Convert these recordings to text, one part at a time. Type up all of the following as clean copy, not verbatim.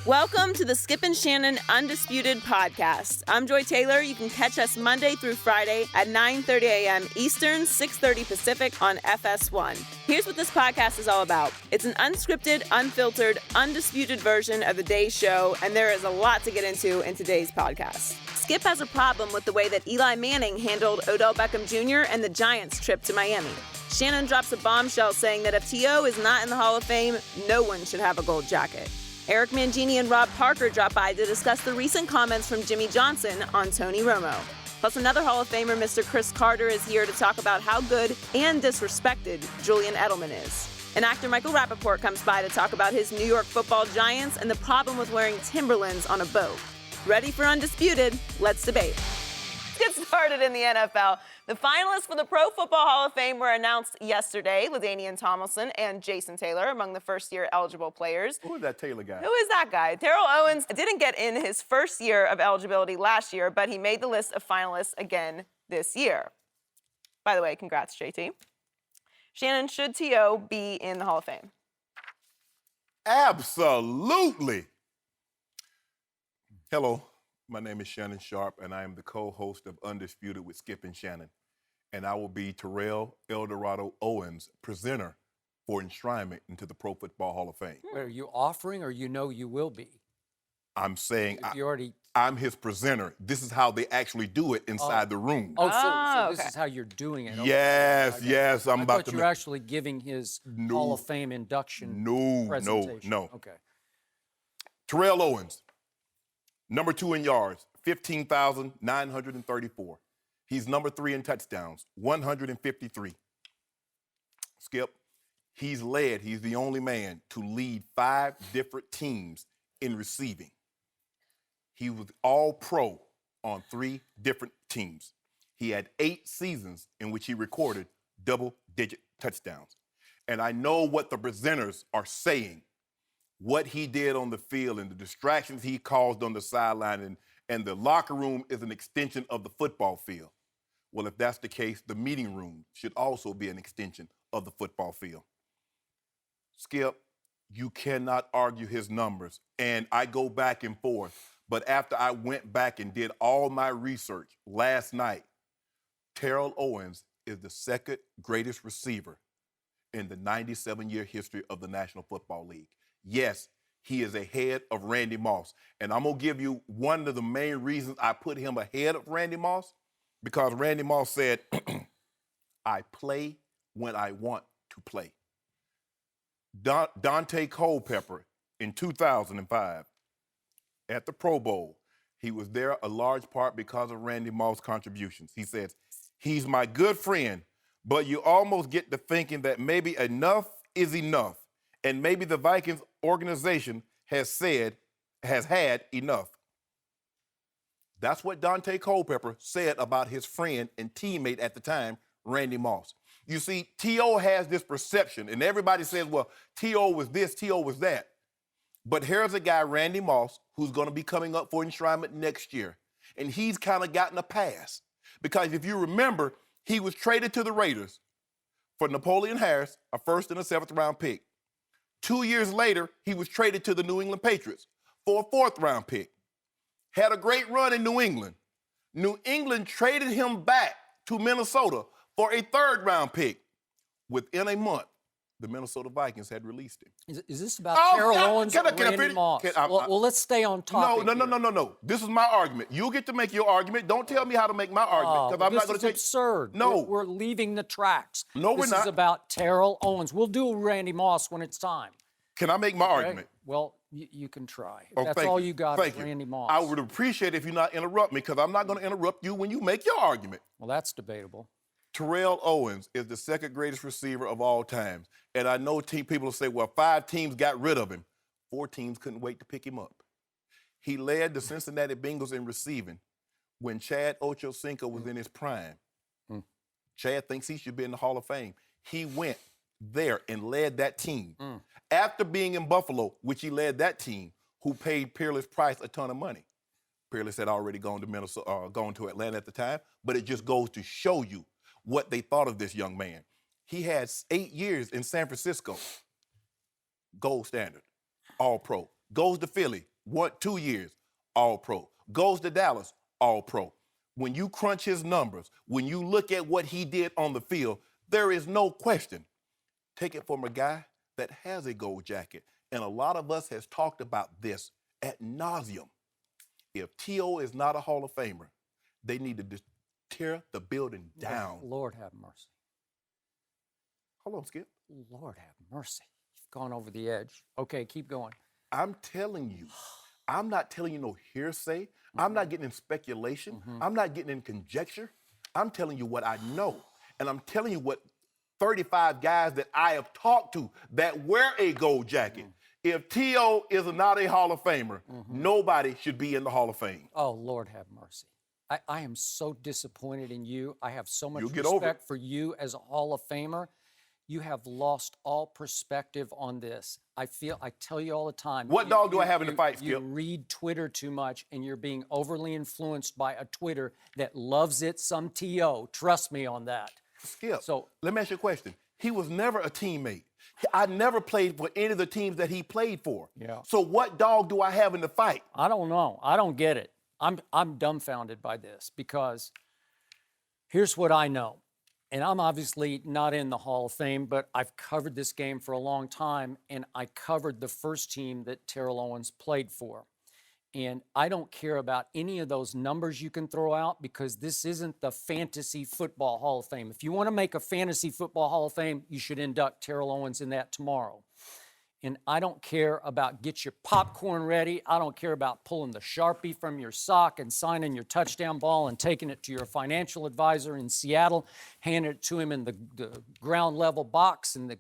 Welcome to the Skip and Shannon Undisputed podcast. I'm Joy Taylor. You can catch us Monday through Friday at 9:30 a.m. Eastern, 6:30 Pacific on FS1. Here's what this podcast is all about. It's an unscripted, unfiltered, undisputed version of the day's show, and there is a lot to get into in today's podcast. Skip has a problem with the way that Eli Manning handled Odell Beckham Jr. and the Giants' trip to Miami. Shannon drops a bombshell saying that if T.O. is not in the Hall of Fame, no one should have a gold jacket. Eric Mangini and Rob Parker drop by to discuss the recent comments from Jimmy Johnson on Tony Romo. Plus, another Hall of Famer, Mr. Chris Carter, is here to talk about how good and disrespected Julian Edelman is. And actor Michael Rapaport comes by to talk about his New York Football Giants and the problem with wearing Timberlands on a boat. Ready for Undisputed? Let's debate. Let's get started in the NFL. The finalists for the Pro Football Hall of Fame were announced yesterday. LaDainian Tomlinson and Jason Taylor among the first-year eligible players. Who is that Taylor guy? Who is that guy? Terrell Owens didn't get in his first year of eligibility last year, but he made the list of finalists again this year. By the way, congrats, JT. Shannon, should T.O. be in the Hall of Fame? Absolutely. Hello. My name is Shannon Sharpe, and I am the co-host of Undisputed with Skip and Shannon. And I will be Terrell Eldorado Owens' presenter for enshrinement into the Pro Football Hall of Fame. Are you offering or you know you will be? I'm saying I'm his presenter. This is how they actually do it inside the room. So this is how you're doing it. Okay. Yes. I thought you were actually giving his Hall of Fame induction presentation. No. Okay. Terrell Owens. Number 2 in yards, 15,934. He's number 3 in touchdowns, 153. Skip, he's the only man to lead 5 different teams in receiving. He was all-pro on 3 different teams. He had 8 seasons in which he recorded double-digit touchdowns. And I know what the presenters are saying. What he did on the field and the distractions he caused on the sideline and the locker room is an extension of the football field. Well, if that's the case, the meeting room should also be an extension of the football field. Skip, you cannot argue his numbers. And I go back and forth. But after I went back and did all my research last night, Terrell Owens is the second greatest receiver in the 97-year history of the National Football League. Yes, he is ahead of Randy Moss. And I'm going to give you one of the main reasons I put him ahead of Randy Moss, because Randy Moss said, I play when I want to play. Dante Culpepper in 2005 at the Pro Bowl, he was there a large part because of Randy Moss' contributions. He says, he's my good friend, but you almost get to thinking that maybe enough is enough. And maybe the Vikings organization has had enough. That's what Dante Culpepper said about his friend and teammate at the time, Randy Moss. You see, T.O. has this perception, and everybody says, well, T.O. was this, T.O. was that. But here's a guy, Randy Moss, who's going to be coming up for enshrinement next year. And he's kind of gotten a pass. Because if you remember, he was traded to the Raiders for Napoleon Harris, a 1st and a 7th round pick. 2 years later, he was traded to the New England Patriots for a 4th round pick. Had a great run in New England. New England traded him back to Minnesota for a 3rd round pick. Within a month, the Minnesota Vikings had released him. Is this about Terrell Owens or Randy Moss? Well, let's stay on topic. No. This is my argument. You'll get to make your argument. Don't tell me how to make my argument, because I'm not going to take. This is absurd. No. We're leaving the tracks. No, we're not. This is about Terrell Owens. We'll do Randy Moss when it's time. Can I make my argument? Well, you can try. Oh, That's all you got is Randy Moss. I would appreciate it if you not interrupt me, because I'm not going to interrupt you when you make your argument. Well, that's debatable. Terrell Owens is the 2nd greatest receiver of all time. And I know people will say, well, 5 teams got rid of him. 4 teams couldn't wait to pick him up. He led the Cincinnati Bengals in receiving when Chad Ochocinco was in his prime. Chad thinks he should be in the Hall of Fame. He went there and led that team. After being in Buffalo, which he led that team, who paid Peerless Price a ton of money. Peerless had already gone to Atlanta at the time, but it just goes to show you what they thought of this young man. He had 8 years in San Francisco, gold standard, all pro. Goes to Philly, 2 years, All-Pro. Goes to Dallas, All-Pro. When you crunch his numbers, when you look at what he did on the field, there is no question. Take it from a guy that has a gold jacket. And a lot of us has talked about this ad nauseum. If T.O. is not a Hall of Famer, they need to tear the building down. Lord have mercy. Hold on, Skip. Lord have mercy. You've gone over the edge. Okay, keep going. I'm telling you. I'm not telling you no hearsay. I'm not getting in speculation. I'm not getting in conjecture. I'm telling you what I know. And I'm telling you what 35 guys that I have talked to that wear a gold jacket. If T.O. is not a Hall of Famer, nobody should be in the Hall of Fame. Oh, Lord have mercy. I am so disappointed in you. I have so much You'll get over it. respect for you as a Hall of Famer. You have lost all perspective on this. I tell you all the time. What dog do I have in the fight, Skip? You read Twitter too much, and you're being overly influenced by a Twitter that loves it some T.O. Trust me on that. Skip, So let me ask you a question. He was never a teammate. I never played for any of the teams that he played for. Yeah. So what dog do I have in the fight? I don't know. I don't get it. I'm dumbfounded by this because here's what I know. And I'm obviously not in the Hall of Fame, but I've covered this game for a long time, and I covered the first team that Terrell Owens played for. And I don't care about any of those numbers you can throw out because this isn't the Fantasy Football Hall of Fame. If you want to make a Fantasy Football Hall of Fame, you should induct Terrell Owens in that tomorrow. And I don't care about get your popcorn ready. I don't care about pulling the Sharpie from your sock and signing your touchdown ball and taking it to your financial advisor in Seattle, handing it to him in the ground level box in the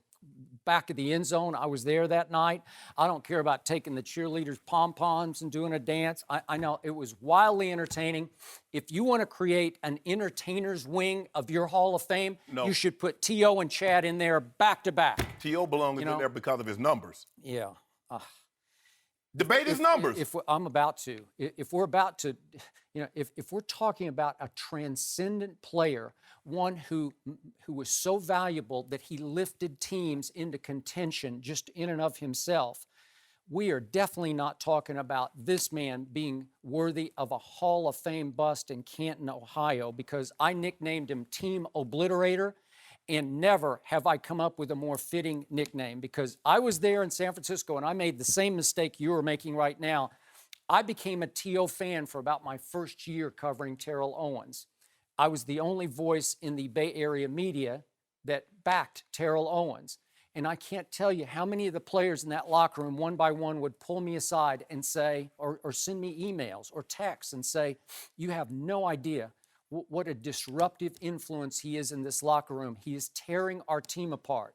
back of the end zone. I was there that night. I don't care about taking the cheerleaders' pom-poms and doing a dance. I know it was wildly entertaining. If you want to create an entertainer's wing of your Hall of Fame, you should put T.O. and Chad in there back to back. T.O. belongs in there because of his numbers. Yeah. Debate his numbers. I'm about to. If we're about to, if we're talking about a transcendent player, one who was so valuable that he lifted teams into contention just in and of himself, we are definitely not talking about this man being worthy of a Hall of Fame bust in Canton, Ohio, because I nicknamed him Team Obliterator. And never have I come up with a more fitting nickname because I was there in San Francisco and I made the same mistake you are making right now. I became a T.O. fan for about my first year covering Terrell Owens. I was the only voice in the Bay Area media that backed Terrell Owens. And I can't tell you how many of the players in that locker room, one by one, would pull me aside and say, or send me emails or texts and say, you have no idea what a disruptive influence he is in this locker room. He is tearing our team apart.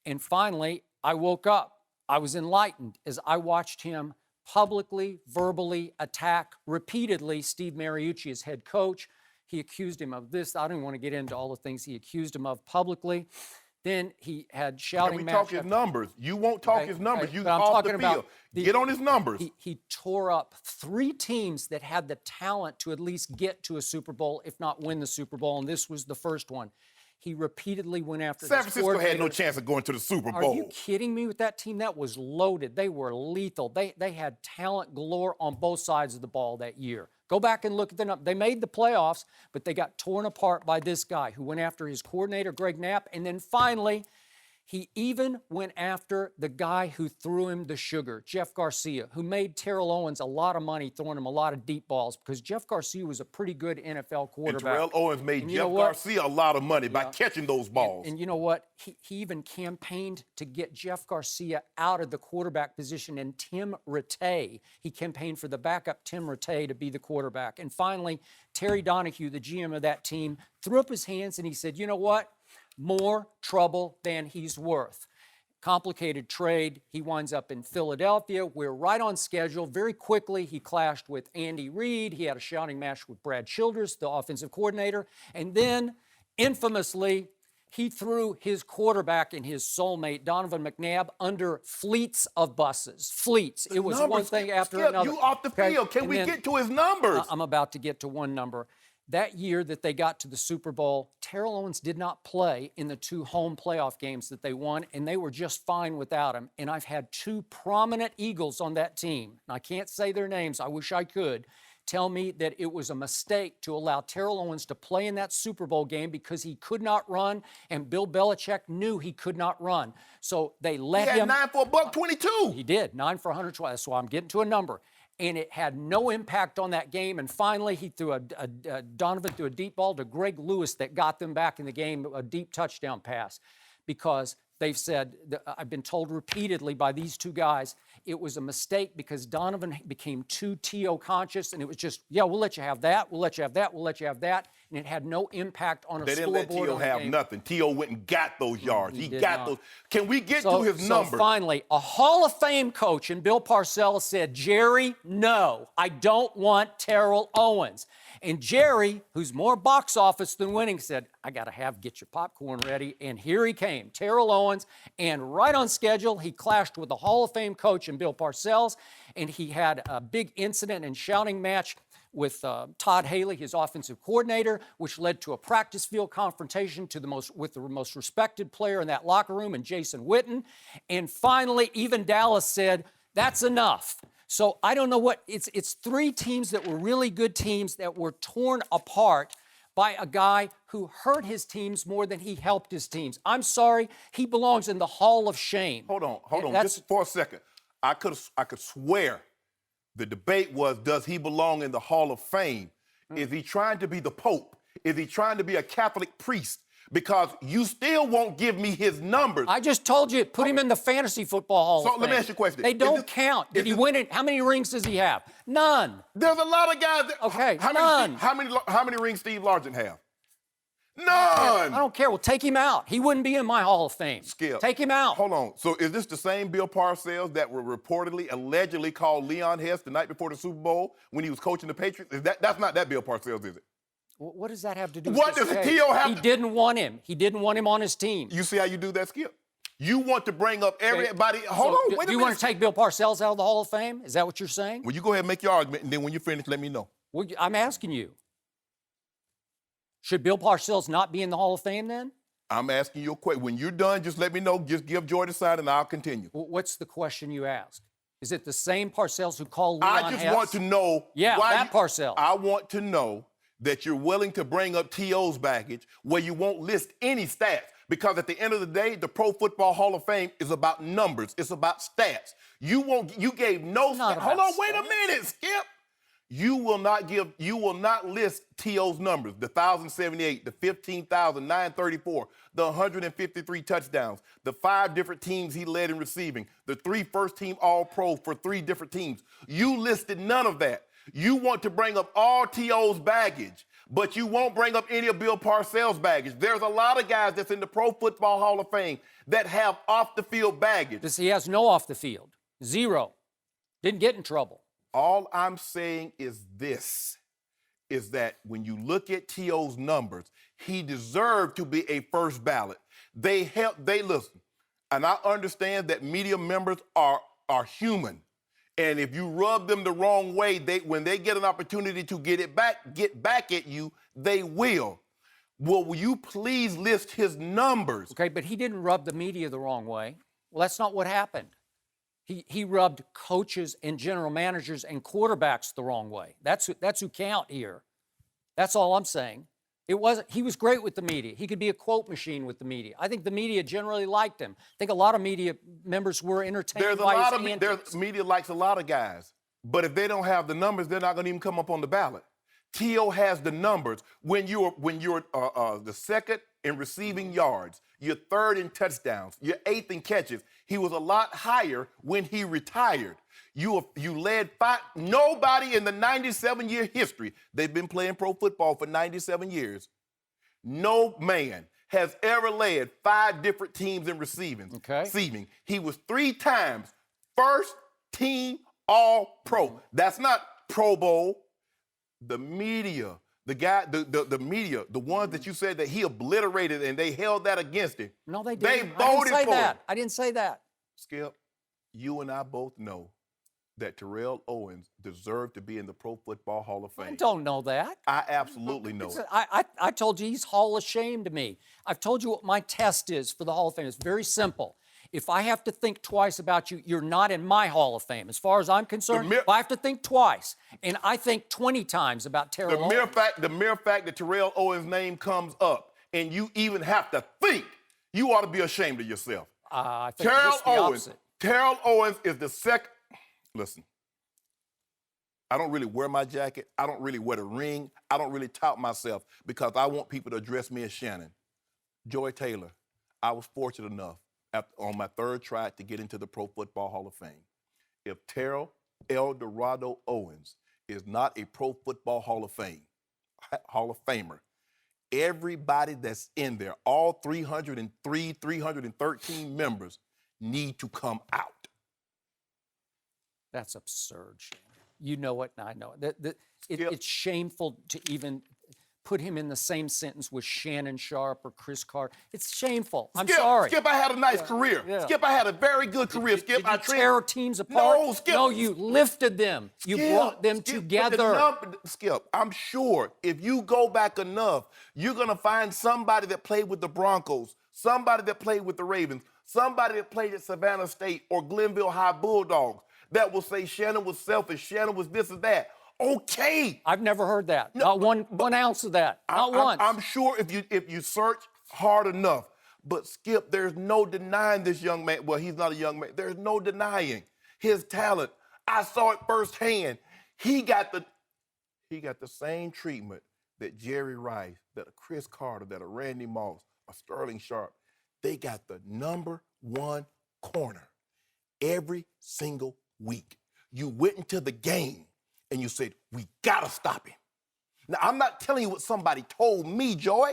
And finally, I woke up. I was enlightened as I watched him publicly, verbally attack repeatedly Steve Mariucci as head coach. He accused him of this. I don't want to get into all the things he accused him of publicly. Then he had shouting match. Can we talk his numbers? You won't talk his numbers. You I'm off talking the about field. Get on his numbers. He tore up 3 teams that had the talent to at least get to a Super Bowl, if not win the Super Bowl, and this was the first one. He repeatedly went after San Francisco had no chance of going to the Super Bowl. Are you kidding me with that team? That was loaded. They were lethal. They had talent galore on both sides of the ball that year. Go back and look at them. They made the playoffs, but they got torn apart by this guy who went after his coordinator, Greg Knapp, and then finally, he even went after the guy who threw him the sugar, Jeff Garcia, who made Terrell Owens a lot of money throwing him a lot of deep balls because Jeff Garcia was a pretty good NFL quarterback. And Terrell Owens made Jeff Garcia a lot of money by catching those balls. And you know what? He even campaigned to get Jeff Garcia out of the quarterback position and Tim Rattay. He campaigned for the backup Tim Rattay to be the quarterback. And finally, Terry Donahue, the GM of that team, threw up his hands and he said, you know what? More trouble than he's worth. Complicated trade. He winds up in Philadelphia. We're right on schedule. Very quickly, he clashed with Andy Reid. He had a shouting match with Brad Childress, the offensive coordinator. And then, infamously, he threw his quarterback and his soulmate, Donovan McNabb, under fleets of buses. Fleets. It was one thing after another. You off the field. Can we get to his numbers? I'm about to get to one number. That year that they got to the Super Bowl, Terrell Owens did not play in the 2 home playoff games that they won, and they were just fine without him. And I've had 2 prominent Eagles on that team, and I can't say their names, I wish I could, tell me that it was a mistake to allow Terrell Owens to play in that Super Bowl game because he could not run, and Bill Belichick knew he could not run. So they let him. He had 9 for $122. He did, 9 for 120. That's why I'm getting to a number. And it had no impact on that game. And finally, he threw Donovan threw a deep ball to Greg Lewis that got them back in the game, a deep touchdown pass, because they've said, I've been told repeatedly by these 2 guys, it was a mistake because Donovan became too T.O. conscious, and it was just, yeah, we'll let you have that, we'll let you have that, we'll let you have that, and it had no impact on a scoreboard. They didn't let T.O. have nothing. T.O. went and got those yards. He got not. those. Can we get to his numbers? So finally, a Hall of Fame coach in Bill Parcells said, Jerry, no, I don't want Terrell Owens. And Jerry, who's more box office than winning, said, I got to get your popcorn ready. And here he came, Terrell Owens. And right on schedule, he clashed with the Hall of Fame coach in Bill Parcells. And he had a big incident and shouting match with Todd Haley, his offensive coordinator, which led to a practice field confrontation with the most respected player in that locker room, and Jason Witten. And finally, even Dallas said, that's enough. So I don't know what, it's 3 teams that were really good teams that were torn apart by a guy who hurt his teams more than he helped his teams. I'm sorry, he belongs in the Hall of Shame. Hold on, just for a second. I could swear the debate was, does he belong in the Hall of Fame? Is he trying to be the Pope? Is he trying to be a Catholic priest? Because you still won't give me his numbers. I just told you, put him in the fantasy football Hall of Fame. So let me ask you a question. They don't count. Did he win it? How many rings does he have? None. There's a lot of guys that... Okay, none. None. How many rings Steve Largent have? None. I don't care. Well, take him out. He wouldn't be in my Hall of Fame. Skip. Take him out. Hold on. So is this the same Bill Parcells that were allegedly called Leon Hess the night before the Super Bowl when he was coaching the Patriots? That's not that Bill Parcells, is it? What does that have to do with What does T.O. have He to... didn't want him. He didn't want him on his team. You see how you do that, Skip? You want to bring up everybody... Hold on, wait a minute. Do you want to take Bill Parcells out of the Hall of Fame? Is that what you're saying? Well, you go ahead and make your argument, and then when you're finished, let me know. Well, I'm asking you. Should Bill Parcells not be in the Hall of Fame then? I'm asking you a question. When you're done, just let me know. Just give Joy the side, and I'll continue. What's the question you ask? Is it the same Parcells who called Leon I just Hess? want to know... Yeah, that Parcells. I want to know that you're willing to bring up T.O.'s baggage where you won't list any stats. Because at the end of the day, the Pro Football Hall of Fame is about numbers. It's about stats. You gave no stats. Hold on, wait a minute, Skip. You will not list T.O.'s numbers, the 1,078, the 15,934, the 153 touchdowns, the 5 different teams he led in receiving, the 3 first-team All-Pro for 3 different teams. You listed none of that. You want to bring up all T.O.'s baggage, but you won't bring up any of Bill Parcells' baggage. There's a lot of guys that's in the Pro Football Hall of Fame that have off-the-field baggage. He has no off the field. 0. Didn't get in trouble. All I'm saying is this, is that when you look at T.O.'s numbers, he deserved to be a first ballot. They listen, and I understand that media members are human. And if you rub them the wrong way, when they get an opportunity to get back at you, they will. Will you please list his numbers? Okay, but he didn't rub the media the wrong way. Well, that's not what happened. He rubbed coaches and general managers and quarterbacks the wrong way. That's who count here. That's all I'm saying. He was great with the media. He could be a quote machine with the media. I think the media generally liked him. I think a lot of media members were entertained by his antics. Media likes a lot of guys, but if they don't have the numbers, they're not going to even come up on the ballot. T.O. has the numbers. When you're the second in receiving yards, you're third in touchdowns, you're 8th in catches. He was a lot higher when he retired. You led 5. Nobody in the 97-year history, they've been playing pro football for 97 years. No man has ever led 5 different teams in receiving. Okay. He was 3 times first team All-Pro. That's not Pro Bowl. The media, the media, the ones that you said that he obliterated and they held that against him. No, they They didn't. voted for him. I didn't say that. Skip, you and I both know that Terrell Owens deserved to be in the Pro Football Hall of Fame? I don't know that. I absolutely know it. I told you he's Hall of Shame to me. I've told you what my test is for the Hall of Fame. It's very simple. If I have to think twice about you, you're not in my Hall of Fame. As far as I'm concerned, if I have to think twice, and I think 20 times about Terrell Owens. The mere fact that Terrell Owens' name comes up and you even have to think, you ought to be ashamed of yourself. I think just the opposite. Terrell Owens is the second. Listen, I don't really wear my jacket. I don't really wear the ring. I don't really tout myself because I want people to address me as Shannon. Joy Taylor, I was fortunate enough on my third try to get into the Pro Football Hall of Fame. If Terrell El Dorado Owens is not a Pro Football Hall of Famer, everybody that's in there, all 303, 313 members, need to come out. That's absurd, Shannon. You know it, and I know it. It's shameful to even put him in the same sentence with Shannon Sharpe or Chris Carter. It's shameful. I'm sorry. Skip, I had a nice career. Yeah. Skip, I had a very good career. Skip, did you tear teams apart? No, Skip. No, you lifted them. You brought them together. Skip, I'm sure if you go back enough, you're going to find somebody that played with the Broncos, somebody that played with the Ravens, somebody that played at Savannah State or Glenville High Bulldogs that will say Shannon was selfish, Shannon was this or that. Okay. I've never heard that. No, not one ounce of that. Not once. I'm sure if you search hard enough. But Skip, there's no denying this young man. Well, he's not a young man. There's no denying his talent. I saw it firsthand. He got the same treatment that Jerry Rice, that a Chris Carter, that a Randy Moss, a Sterling Sharpe. They got the number one corner every single week. You went into the game and you said, we gotta stop him. Now, I'm not telling you what somebody told me, Joy.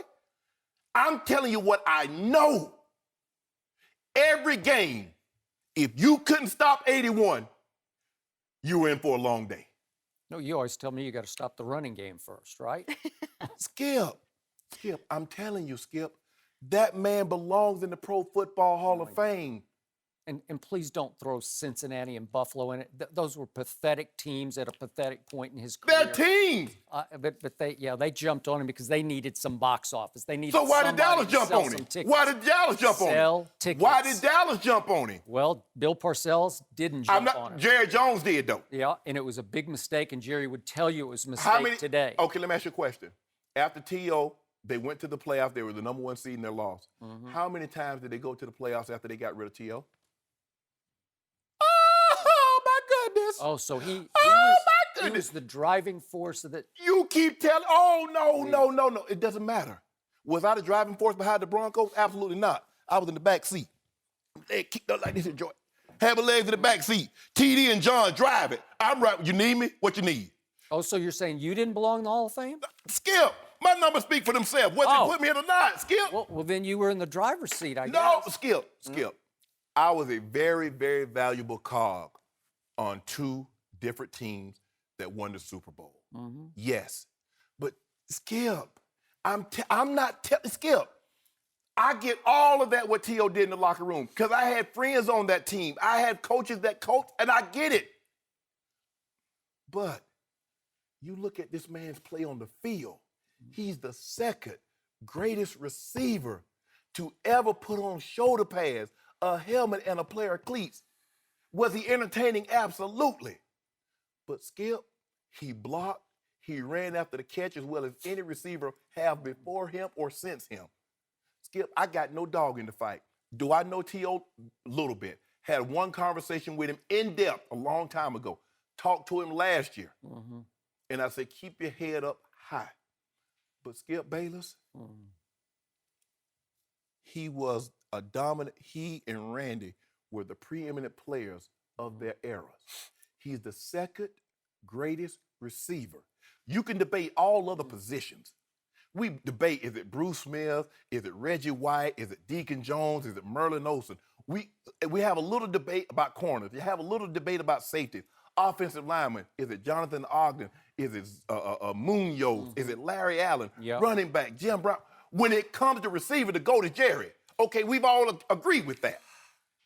I'm telling you what I know. Every game, if you couldn't stop 81, you were in for a long day. No, you always tell me you got to stop the running game first, right? Skip, I'm telling you, Skip, that man belongs in the Pro Football Hall of Fame. And please don't throw Cincinnati and Buffalo in it. Those were pathetic teams at a pathetic point in his career. They're teams. But they jumped on him because they needed some box office. They needed. So why did Dallas jump on him? Why did Dallas jump on him? Sell tickets. Why did Dallas jump on him? Well, Bill Parcells didn't jump on him. Jerry Jones did though. Yeah, and it was a big mistake, and Jerry would tell you it was a mistake today. Okay, let me ask you a question. After T.O., they went to the playoffs. They were the number one seed and they lost. Mm-hmm. How many times did they go to the playoffs after they got rid of T.O.? Oh, so he was the driving force of the. You keep telling. Oh, no. It doesn't matter. Was I the driving force behind the Broncos? Absolutely not. I was in the back seat. Leg kicked up like this, enjoy it. Have a legs in the back seat. TD and John drive it. I'm right. You need me? What you need? Oh, so you're saying you didn't belong in the Hall of Fame? Skip, my numbers speak for themselves. Whether they put me in or not, Skip. Well, then you were in the driver's seat, I guess. No, Skip. I was a very, very valuable cog on two different teams that won the Super Bowl. Mm-hmm. Yes. But Skip, I'm not telling Skip. I get all of that what T.O. did in the locker room because I had friends on that team. I had coaches that coached, and I get it. But you look at this man's play on the field. He's the second greatest receiver to ever put on shoulder pads, a helmet, and a pair of cleats. Was he entertaining? Absolutely. But Skip, he blocked, he ran after the catch as well as any receiver have before him or since him. Skip, I got no dog in the fight. Do I know T.O.? A little bit. Had one conversation with him in depth a long time ago. Talked to him last year. Mm-hmm. And I said, keep your head up high. But Skip Bayless, he was a dominant, he and Randy were the preeminent players of their eras. He's the second greatest receiver. You can debate all other positions. We debate, is it Bruce Smith? Is it Reggie White? Is it Deacon Jones? Is it Merlin Olsen? We have a little debate about corners. You have a little debate about safety. Offensive lineman, is it Jonathan Ogden? Is it Munoz? Mm-hmm. Is it Larry Allen? Yep. Running back, Jim Brown. When it comes to receiver, to go to Jerry. Okay, we've all agreed with that.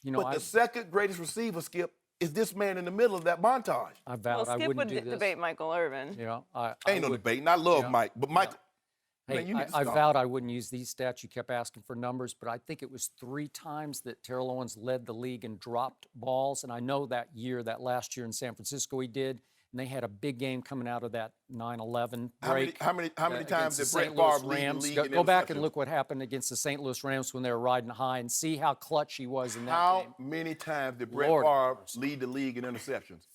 The second greatest receiver, Skip, is this man in the middle of that montage. I vowed I Skip wouldn't would do this. debate Michael Irvin. You know, I Ain't no would- debate, and I love yeah, Mike, but Mike, Hey, man, you need to I stop. vowed I wouldn't use these stats. You kept asking for numbers, but I think it was 3 times that Terrell Owens led the league in dropped balls. And I know that last year in San Francisco he did. And they had a big game coming out of that 9/11 break. How many times against the did Brett St. Louis Favre lead the Rams. league in Go back and interceptions? look what happened against the St. Louis Rams when they were riding high and see how clutch he was in that How game. many times did Brett Lord Favre have mercy. lead the league in interceptions?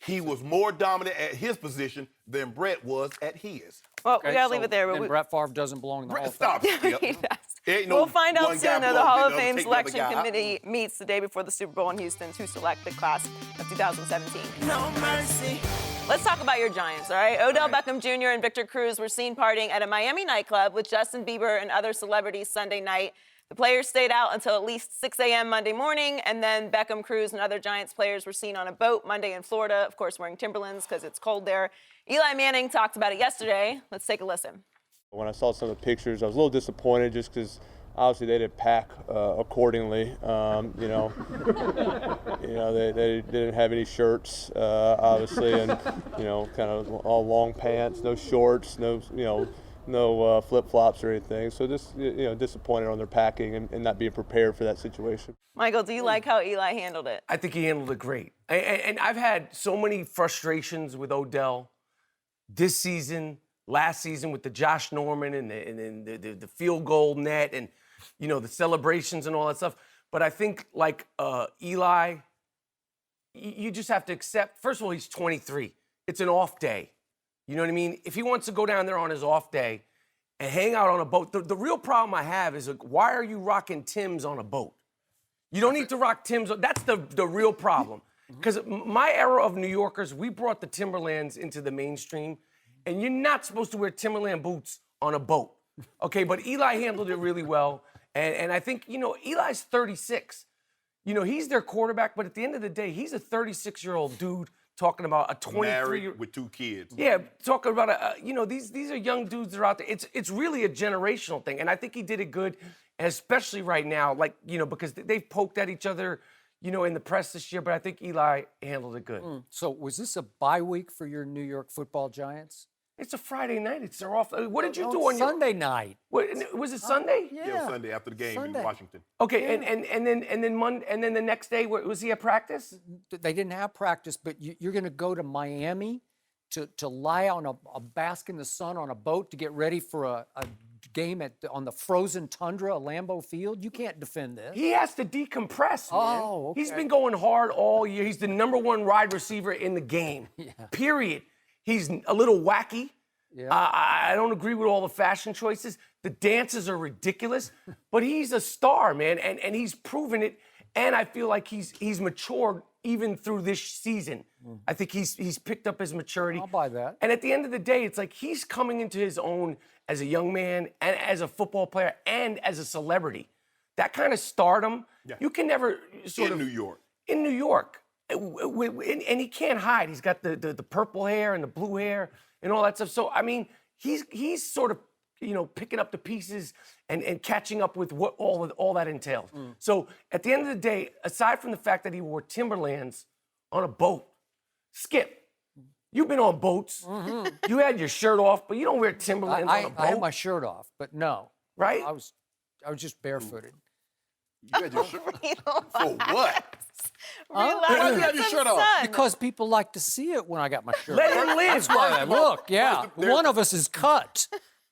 He was more dominant at his position than Brett was at his. Well, Okay, we gotta so leave it there. Then Brett Favre doesn't belong in the Hall of Stop. Fame. Skip. He does. Ain't no We'll find out one guy soon, though. The belongs Hall in of the other, Fame take the other selection guy. committee meets the day before the Super Bowl in Houston to select the class of 2017. No mercy. Let's talk about your Giants, all right? Odell Beckham Jr. and Victor Cruz were seen partying at a Miami nightclub with Justin Bieber and other celebrities Sunday night. The players stayed out until at least 6 a.m. Monday morning, and then Beckham, Cruz, and other Giants players were seen on a boat Monday in Florida, of course wearing Timberlands because it's cold there. Eli Manning talked about it yesterday. Let's take a listen. When I saw some of the pictures, I was a little disappointed just because obviously they didn't pack accordingly. They didn't have any shirts, obviously, and kind of all long pants, no shorts, no flip-flops or anything. So just disappointed on their packing and not being prepared for that situation. Michael, do you like how Eli handled it? I think he handled it great. And I've had so many frustrations with Odell this season, last season with the Josh Norman and the field goal net and, the celebrations and all that stuff. But I think, like Eli, you just have to accept, first of all, he's 23. It's an off day. You know what I mean? If he wants to go down there on his off day and hang out on a boat, the real problem I have is, like, why are you rocking Timbs on a boat? You don't need to rock Timbs. That's the real problem. Because my era of New Yorkers, we brought the Timberlands into the mainstream, and you're not supposed to wear Timberland boots on a boat. Okay, but Eli handled it really well. And I think, Eli's 36. He's their quarterback, but at the end of the day, he's a 36-year-old dude talking about a 23-year-old. Married with 2 kids. Yeah, talking about these are young dudes that are out there. It's really a generational thing, and I think he did it good, especially right now, because they've poked at each other, in the press this year. But I think Eli handled it good. So was this a bye week for your New York Football Giants? It's a Friday night. It's their off. What did you No, do on Sunday night? What, was it Sunday? Yeah, Sunday after the game Sunday. in Washington. Okay, and then Monday, and then the next day, was he at practice? They didn't have practice, but you're going to go to Miami to lie on a bask in the sun on a boat to get ready for a game on the frozen tundra, Lambeau Field. You can't defend this. He has to decompress, man. Oh, okay. He's been going hard all year. He's the #1 wide receiver in the game. Yeah. Period. He's a little wacky. Yeah. I don't agree with all the fashion choices. The dances are ridiculous, but he's a star, man, and he's proven it. And I feel like he's matured even through this season. I think he's picked up his maturity. I'll buy that. And at the end of the day, it's like he's coming into his own as a young man and as a football player and as a celebrity. That kind of stardom, you can never sort In of New York. in New York, and he can't hide. He's got the purple hair and the blue hair and all that stuff. So I mean, he's sort of picking up the pieces and catching up with what all that entails. So at the end of the day, aside from the fact that he wore Timberlands on a boat, Skip, you've been on boats. You had your shirt off, but you don't wear Timberlands on a boat, I had my shirt off, but no. right? I was just barefooted. You had your shirt. For what? Relax. Why'd you have your It's shirt off? sun. Because people like to see it when I got my shirt Let off. him live. That's why I look, yeah. there's- One of us is cut.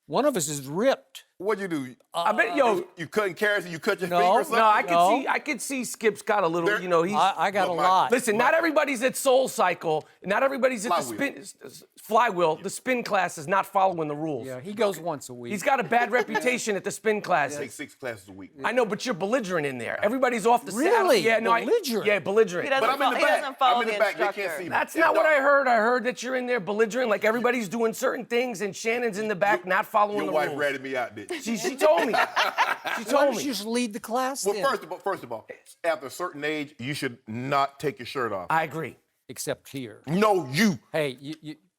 One of us is ripped. What'd you do? I bet, You cutting carrots and you cut your No, finger or something? No, No. I could see Skip's got a little, There- he's. I got a Look, Mike, lot. Listen, not everybody's at Soul Cycle. Not everybody's at Flywheel. the flywheel. The spin class is not following the rules. Yeah, he goes once a week. He's got a bad reputation at the spin class. Take 6 classes a week. I know, but you're belligerent in there. Everybody's off the saddle. Really? Yeah, no, Belligerent? yeah, belligerent. He doesn't, But I'm in the he back. doesn't follow I'm in the back. They instructor. can't see me. That's It's not what dark. I heard. I heard that you're in there belligerent, like everybody's doing certain things, and Shannon's in the back not following Your the wife rules. ratted me out, didn't she? She told me. She Why told don't me. you just lead the class Well, then? first of all, after a certain age, you should not take your shirt off. I agree. Except here. No, you. Hey,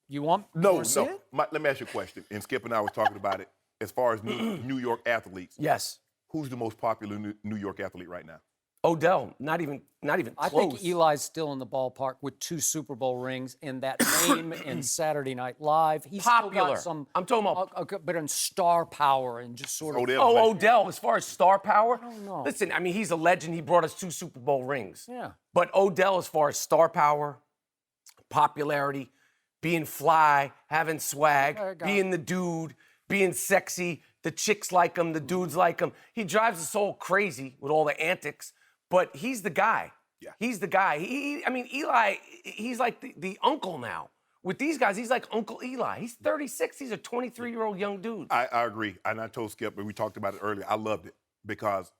you want No, more see no. it? Let me ask you a question. And Skip and I was talking about it. As far as New York athletes, Yes. who's the most popular New York athlete right now? Odell, not even close. I think Eli's still in the ballpark with 2 Super Bowl rings and that name in Saturday Night Live. He's Popular. Still got some. I'm talking about, but in star power and just sort of. Odell, as far as star power. I don't know. Listen, I mean, he's a legend. He brought us 2 Super Bowl rings. Yeah. But Odell, as far as star power, popularity, being fly, having swag, being the dude, being sexy, the chicks like him, the dudes like him. He drives us all crazy with all the antics. But he's the guy. Yeah. He's the guy. I mean, Eli, he's like the uncle now. With these guys, he's like Uncle Eli. He's 36. He's a 23-year-old young dude. I agree. And I told Skip, and we talked about it earlier, I loved it because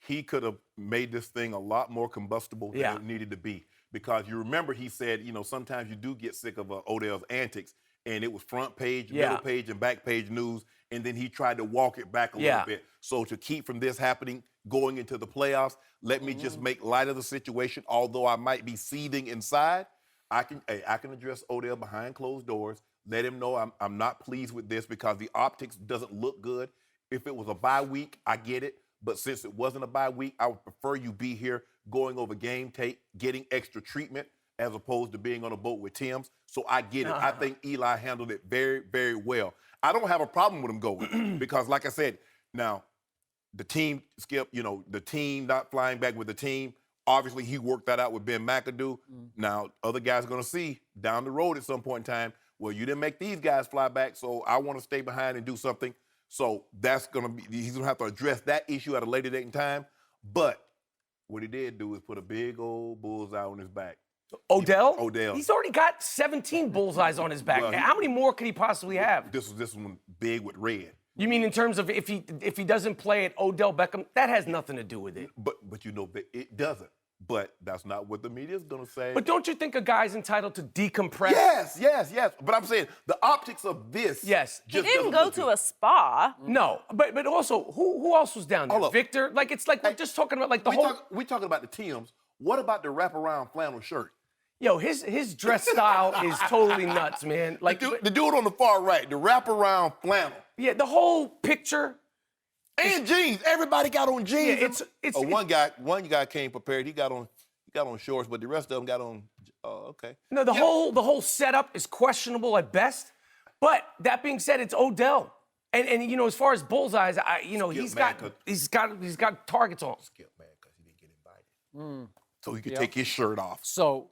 he could have made this thing a lot more combustible than it needed to be. Because you remember he said, sometimes you do get sick of Odell's antics, and it was front page, middle page, and back page news, and then he tried to walk it back a little bit. So to keep from this happening going into the playoffs, let me just make light of the situation. Although I might be seething inside, I can address Odell behind closed doors, let him know I'm not pleased with this because the optics doesn't look good. If it was a bye week, I get it. But since it wasn't a bye week, I would prefer you be here going over game tape, getting extra treatment, as opposed to being on a boat with Tim's. So I get it. I think Eli handled it very, very well. I don't have a problem with him going because, like I said, now, the team, Skip, the team not flying back with the team, obviously he worked that out with Ben McAdoo. Now, other guys are going to see down the road at some point in time, well, you didn't make these guys fly back, so I want to stay behind and do something. So that's going to be, he's going to have to address that issue at a later date in time. But what he did do is put a big old bullseye on his back. Odell? Odell. He's already got 17 bullseyes on his back. Well, how many more could he possibly have? This one big with red. You mean in terms of if he doesn't play at Odell Beckham, that has nothing to do with it. But it doesn't. But that's not what the media is going to say. But don't you think a guy's entitled to decompress? Yes. But I'm saying the optics of this. Yes. He didn't go to a spa. No, but also who else was down there? Hold up. Victor. Like it's like we're just talking about like the whole. We talking about the Timbs. What about the wraparound flannel shirt? Yo, his dress style is totally nuts, man. Like the dude on the far right, the wraparound flannel. Yeah, the whole picture. And jeans. Everybody got on jeans. Yeah, it's one guy came prepared. He got on shorts, but the rest of them got on. Oh, okay. No, the whole setup is questionable at best. But that being said, it's Odell, and as far as bullseyes, he's got targets on. Skip, man, because he didn't get invited. So he could take his shirt off. So,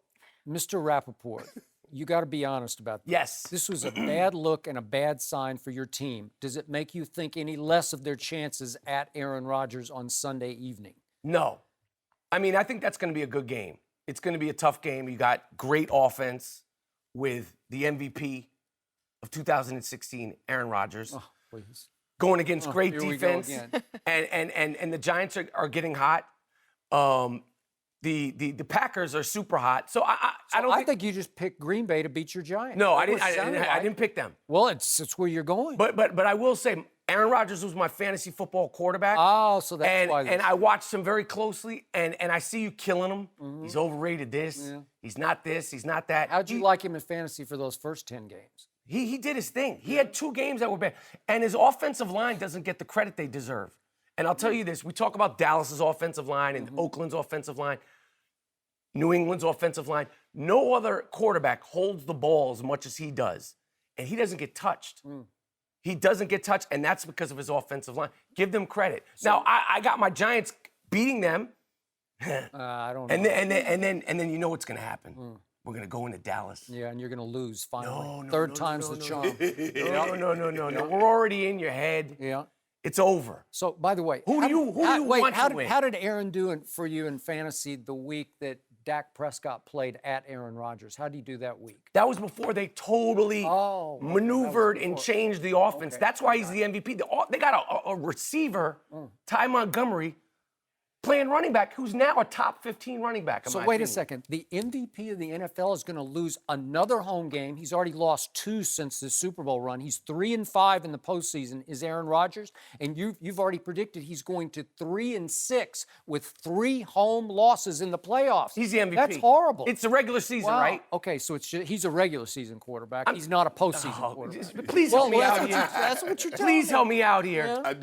Mr. Rapaport, you got to be honest about this. Yes. This was a bad look and a bad sign for your team. Does it make you think any less of their chances at Aaron Rodgers on Sunday evening? No. I mean, I think that's going to be a good game. It's going to be a tough game. You got great offense with the MVP of 2016, Aaron Rodgers. Oh, please. Going against great here we defense. go again. and the Giants are getting hot. The Packers are super hot. So I think you just picked Green Bay to beat your Giants. No, I didn't pick them. Well, it's where you're going. But I will say, Aaron Rodgers was my fantasy football quarterback. Oh, so that's why. And I watched him very closely, and I see you killing him. Mm-hmm. He's overrated this. Yeah. He's not this. He's not that. How'd you like him in fantasy for those first 10 games? He did his thing. He had 2 games that were bad. And his offensive line doesn't get the credit they deserve. And I'll tell you this. We talk about Dallas's offensive line and Oakland's offensive line, New England's offensive line. No other quarterback holds the ball as much as he does. And he doesn't get touched. He doesn't get touched, and that's because of his offensive line. Give them credit. So, now, I got my Giants beating them. I don't know. And then you know what's going to happen. We're going to go into Dallas. Yeah, and you're going to lose finally. No, Third time's the charm. No. We're already in your head. Yeah. It's over. So, by the way, who do you want to win? How did Aaron do for you in fantasy the week that Dak Prescott played at Aaron Rodgers? How did he do that week? That was before they totally maneuvered and changed the offense. Okay. That's why he's the MVP. They got a receiver, Ty Montgomery, playing running back, who's now a top 15 running back. So wait a second. The MVP of the NFL is going to lose another home game. He's already lost 2 since the Super Bowl run. He's 3-5 in the postseason. Is Aaron Rodgers? And you've already predicted he's going to 3-6 with 3 home losses in the playoffs. He's the MVP. That's horrible. It's the regular season, right? Okay, so he's a regular season quarterback. He's not a postseason quarterback. Please help me out here. That's what you're telling me. Please help me out here. Yeah.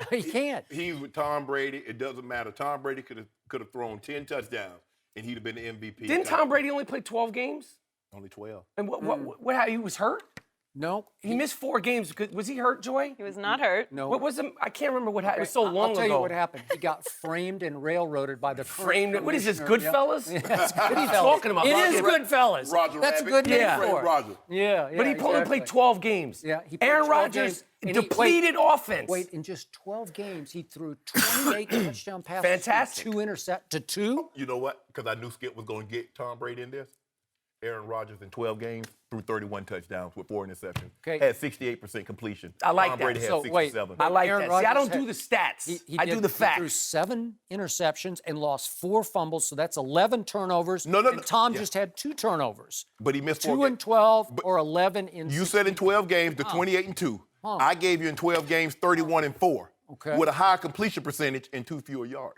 He can't. He's with Tom Brady. It doesn't matter. Tom Brady could have thrown 10 touchdowns, and he'd have been the MVP. Didn't Tom Brady only play 12 games? Only 12. And what happened? He was hurt? No. He missed 4 games. Was he hurt, Joy? He was not hurt. No. What was him? I can't remember what happened. It was so long ago. I'll tell you what happened. He got framed and railroaded by the Framed. What is this, commissioner. Goodfellas? Yeah, it's What are you talking about? It is Goodfellas. Roger That's a Rabbit. good name Yeah. for it. Roger. Yeah, But he only exactly. played 12 games. Yeah, he played Aaron 12 Rodgers games, and he- depleted offense. Wait, in just 12 games, he threw 28 touchdown passes. Fantastic. 2. You know what? Because I knew Skip was going to get Tom Brady in this. Aaron Rodgers in 12 games threw 31 touchdowns with 4 interceptions. Okay. Had 68% completion. I like Tom that. Brady had So, wait, 67. I like Aaron that. See, I Rodgers don't do the stats. I do the He threw facts. 7 interceptions and lost 4 fumbles, so that's 11 turnovers. No. And Tom just had 2 turnovers. But he missed 4 2 games. and 12 or 11 in. You said in 12 games, the 28 and 2. I gave you in 12 games, 31 and 4. Okay. With a higher completion percentage and 2 fewer yards.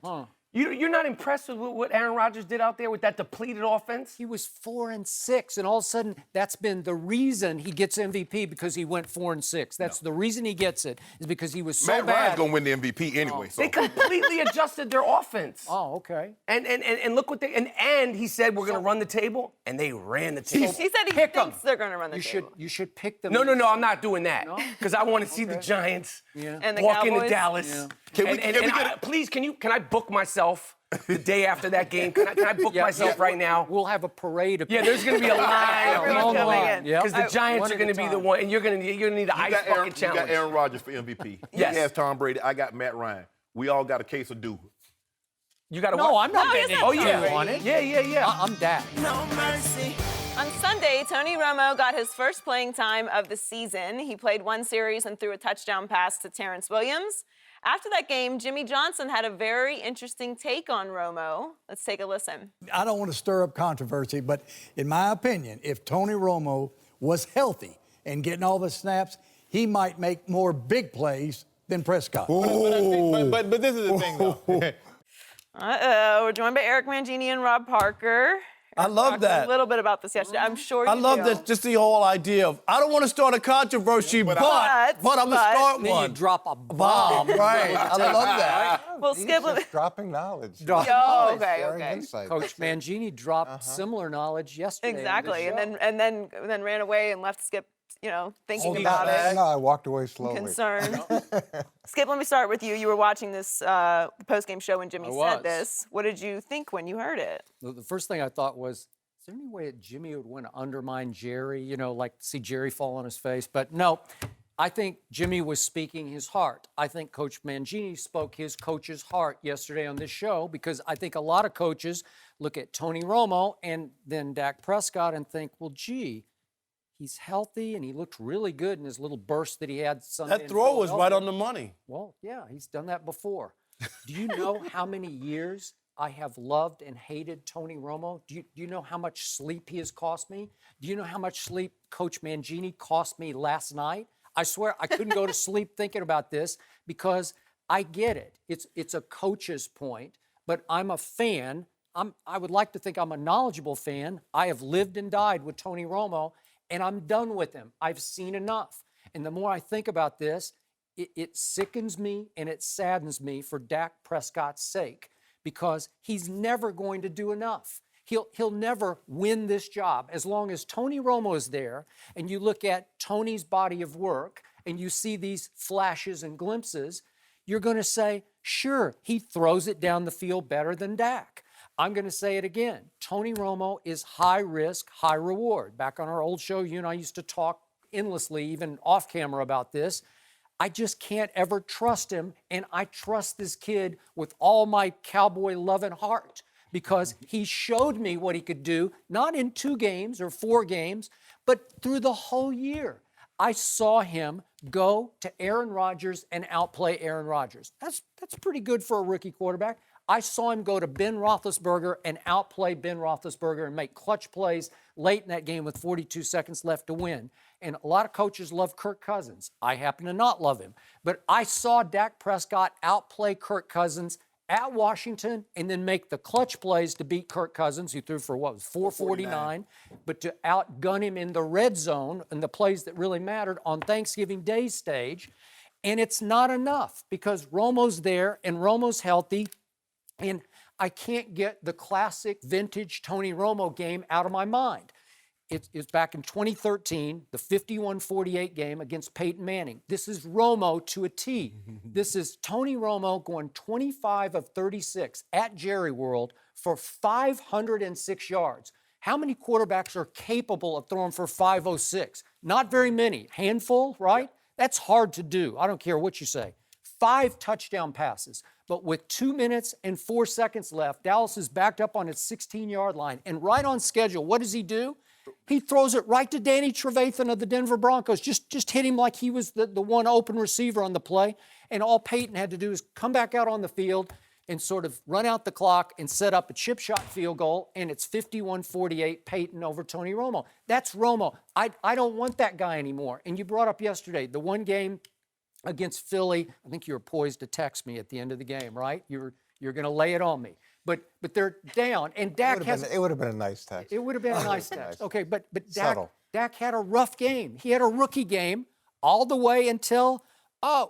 You're not impressed with what Aaron Rodgers did out there with that depleted offense? He was 4 and 6, and all of a sudden, that's been the reason he gets MVP because he went 4 and 6. That's the reason he gets it is because he was so Matt bad. Ryan's going to win the MVP anyway. So. They completely adjusted their offense. Oh, okay. And look what they and he said we're going to run the table, and they ran the table. He said he Pick 'em. thinks they're going to run the You table. should pick them. No, I'm not doing that because I want to see the Giants And the walk into Cowboys? Dallas. Yeah. Can we get it? Please, can I book myself the day after that game? Can I book myself right now? We'll have a parade of Yeah, there's going to be a line. Everyone's long coming line. in. Yep. Because the Giants One are at going a to be the time. one, and you're going to need the ice bucket You got challenge. Aaron Rodgers for MVP. Yes. He has Tom Brady. I got Matt Ryan. We all got a case of do. You got to. No, I'm not No, betting he's Oh not yeah, Tom on it. yeah. I'm Dak. On Sunday, Tony Romo got his first playing time of the season. He played 1 series and threw a touchdown pass to Terrence Williams. After that game, Jimmy Johnson had a very interesting take on Romo. Let's take a listen. I don't want to stir up controversy, but in my opinion, if Tony Romo was healthy and getting all the snaps, he might make more big plays than Prescott. But this is the thing, though. We're joined by Eric Mangini and Rob Parker. I love Talked that. A little bit about this yesterday. I'm sure you I love do. this, just the whole idea of, I don't want to start a controversy, but I'm going to start Then one. you drop a bomb. Right. I love that. Well, Skip, Dropping knowledge. Oh, okay, Sharing okay. insight. Coach Mangini dropped similar knowledge yesterday. on this Exactly, show. and then ran away and left Skip, thinking about it. No, I walked away slowly. Concerned. Skip, let me start with you. You were watching this post-game show when Jimmy I said was. this. What did you think when you heard it? The first thing I thought was, is there any way that Jimmy would want to undermine Jerry, like see Jerry fall on his face? But no, I think Jimmy was speaking his heart. I think Coach Mangini spoke his coach's heart yesterday on this show because I think a lot of coaches look at Tony Romo and then Dak Prescott and think, well, gee, he's healthy and he looked really good in his little burst that he had Sunday. That throw was right on the money. Well, yeah, he's done that before. Do you know how many years I have loved and hated Tony Romo? Do you know how much sleep he has cost me? Do you know how much sleep Coach Mangini cost me last night? I swear I couldn't go to sleep thinking about this because I get it. It's a coach's point, but I'm a fan. I would like to think I'm a knowledgeable fan. I have lived and died with Tony Romo, and I'm done with him. I've seen enough. And the more I think about this, it sickens me and it saddens me for Dak Prescott's sake because he's never going to do enough. He'll never win this job. As long as Tony Romo is there and you look at Tony's body of work and you see these flashes and glimpses, you're going to say, sure, he throws it down the field better than Dak. I'm going to say it again. Tony Romo is high risk, high reward. Back on our old show, you and I used to talk endlessly, even off camera, about this. I just can't ever trust him, and I trust this kid with all my cowboy-loving heart because he showed me what he could do, not in 2 games or 4 games, but through the whole year. I saw him go to Aaron Rodgers and outplay Aaron Rodgers. That's pretty good for a rookie quarterback. I saw him go to Ben Roethlisberger and outplay Ben Roethlisberger and make clutch plays late in that game with 42 seconds left to win. And a lot of coaches love Kirk Cousins. I happen to not love him. But I saw Dak Prescott outplay Kirk Cousins at Washington and then make the clutch plays to beat Kirk Cousins, who threw for, 449, but to outgun him in the red zone and the plays that really mattered on Thanksgiving Day stage. And it's not enough because Romo's there and Romo's healthy. And I can't get the classic vintage Tony Romo game out of my mind. It's back in 2013, the 51-48 game against Peyton Manning. This is Romo to a T. This is Tony Romo going 25 of 36 at Jerry World for 506 yards. How many quarterbacks are capable of throwing for 506? Not very many. Handful, right? That's hard to do. I don't care what you say. 5 touchdown passes. But with 2 minutes and 4 seconds left, Dallas is backed up on its 16-yard line. And right on schedule, what does he do? He throws it right to Danny Trevathan of the Denver Broncos. Just hit him like he was the one open receiver on the play. And all Peyton had to do is come back out on the field and sort of run out the clock and set up a chip shot field goal. And it's 51-48 Peyton over Tony Romo. That's Romo. I don't want that guy anymore. And you brought up yesterday, the one game against Philly, I think you were poised to text me at the end of the game, right? You're going to lay it on me. But they're down, and Dak has. It would have been a nice text. It would have been a nice text. Okay, but Subtle. Dak had a rough game. He had a rookie game all the way until,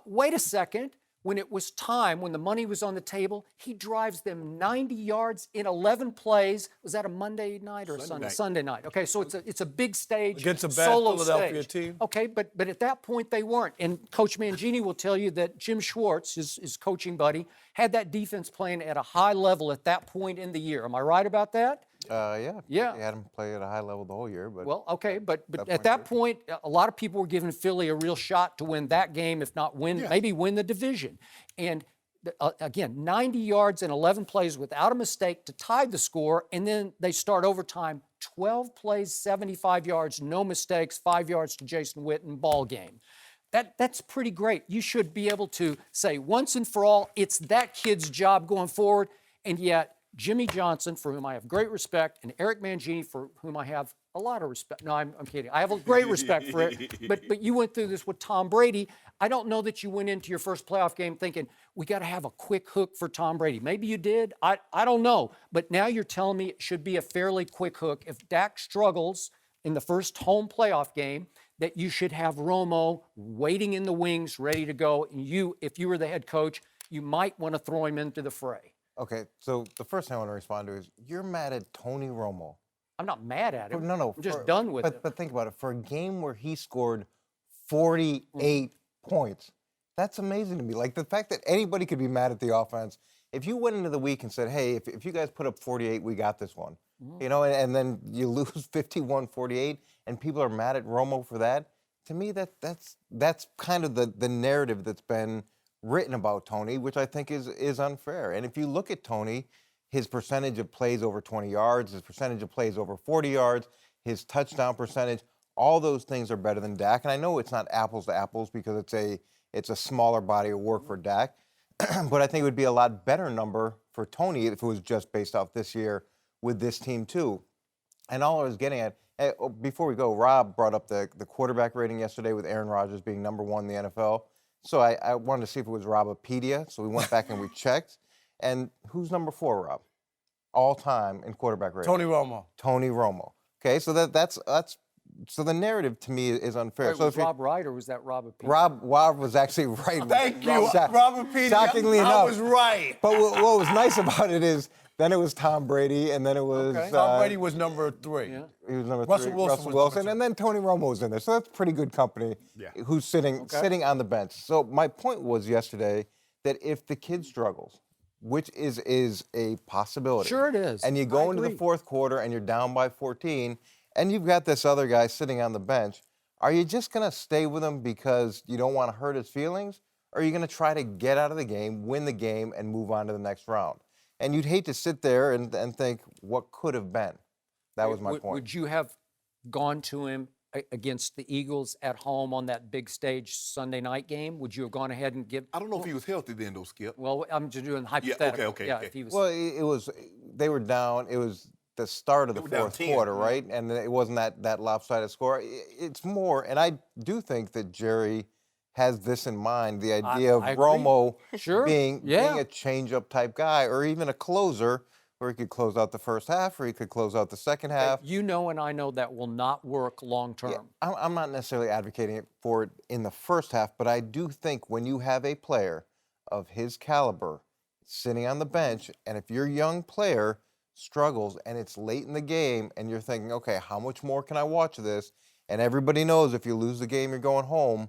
wait a second. When it was time, when the money was on the table, he drives them 90 yards in 11 plays. Was that a Monday night or a Sunday? Sunday night. Okay, so it's a big stage. Against a bad solo Philadelphia stage. team. Okay, but at that point they weren't. And Coach Mangini will tell you that Jim Schwartz, his coaching buddy, had that defense playing at a high level at that point in the year. Am I right about that? Yeah. Yeah. They had him play at a high level the whole year, but Well, okay, but at that point, a lot of people were giving Philly a real shot to win that game, if not win, maybe win the division. And again, 90 yards in 11 plays without a mistake to tie the score, and then they start overtime, 12 plays, 75 yards, no mistakes, 5 yards to Jason Witten, ball game. That's pretty great. You should be able to say once and for all, it's that kid's job going forward, and yet Jimmy Johnson, for whom I have great respect, and Eric Mangini, for whom I have a lot of respect. No, I'm kidding. I have a great respect for it. But you went through this with Tom Brady. I don't know that you went into your first playoff game thinking, we got to have a quick hook for Tom Brady. Maybe you did. I don't know. But now you're telling me it should be a fairly quick hook. If Dak struggles in the first home playoff game, that you should have Romo waiting in the wings, ready to go. And if you were the head coach, you might want to throw him into the fray. okay. So the first thing I want to respond to is you're mad at Tony Romo. I'm not mad at him. No. I'm just done with it. But think about it. For a game where he scored 48 points, that's amazing to me. Like the fact that anybody could be mad at the offense. If you went into the week and said, hey, if you guys put up 48, we got this one. You know, and then you lose 51-48 and people are mad at Romo for that. To me, that's kind of the narrative that's been written about Tony, which I think is unfair. And if you look at Tony, his percentage of plays over 20 yards, his percentage of plays over 40 yards, his touchdown percentage, all those things are better than Dak. And I know it's not apples to apples because it's a smaller body of work for Dak, but I think it would be a lot better number for Tony if it was just based off this year with this team too. And all I was getting at, before we go, Rob brought up the quarterback rating yesterday with Aaron Rodgers being #1 in the NFL. So I wanted to see if it was Robopedia. So we went back and we checked. And who's #4, Rob? All time in quarterback rating? Tony Romo. Tony Romo. Okay, so that's so the narrative to me is unfair. Wait, so was Rob right or was that Rob? Rob was actually right. Thank you, Robopedia. Shockingly enough, I was right. But what was nice about it is then it was Tom Brady, and then it was Tom Brady was #3. Yeah. He was #3. Russell Wilson was #2. And then Tony Romo was in there. So that's pretty good company. Yeah. Who's sitting on the bench. So my point was yesterday that if the kid struggles, which is a possibility. Sure it is. And you go into the fourth quarter and you're down by 14, and you've got this other guy sitting on the bench, are you just going to stay with him because you don't want to hurt his feelings? Or are you going to try to get out of the game, win the game, and move on to the next round? And you'd hate to sit there and think, what could have been? That was my point. Would you have gone to him against the Eagles at home on that big stage Sunday night game? Would you have gone ahead and I don't know if he was healthy then, though, Skip. Well, I'm just doing hypothetical. okay. If he was, Well, they were down. It was the start of the fourth quarter, right? And it wasn't that lopsided score. It's more, and I do think that Jerry has this in mind, the idea of I agree. Romo Sure. being a change-up type guy or even a closer or he could close out the first half, or he could close out the second half. You know, and I know that will not work long term. Yeah, I'm not necessarily advocating for it in the first half, but I do think when you have a player of his caliber sitting on the bench, and if your young player struggles and it's late in the game and you're thinking, okay, how much more can I watch this? And everybody knows if you lose the game, you're going home.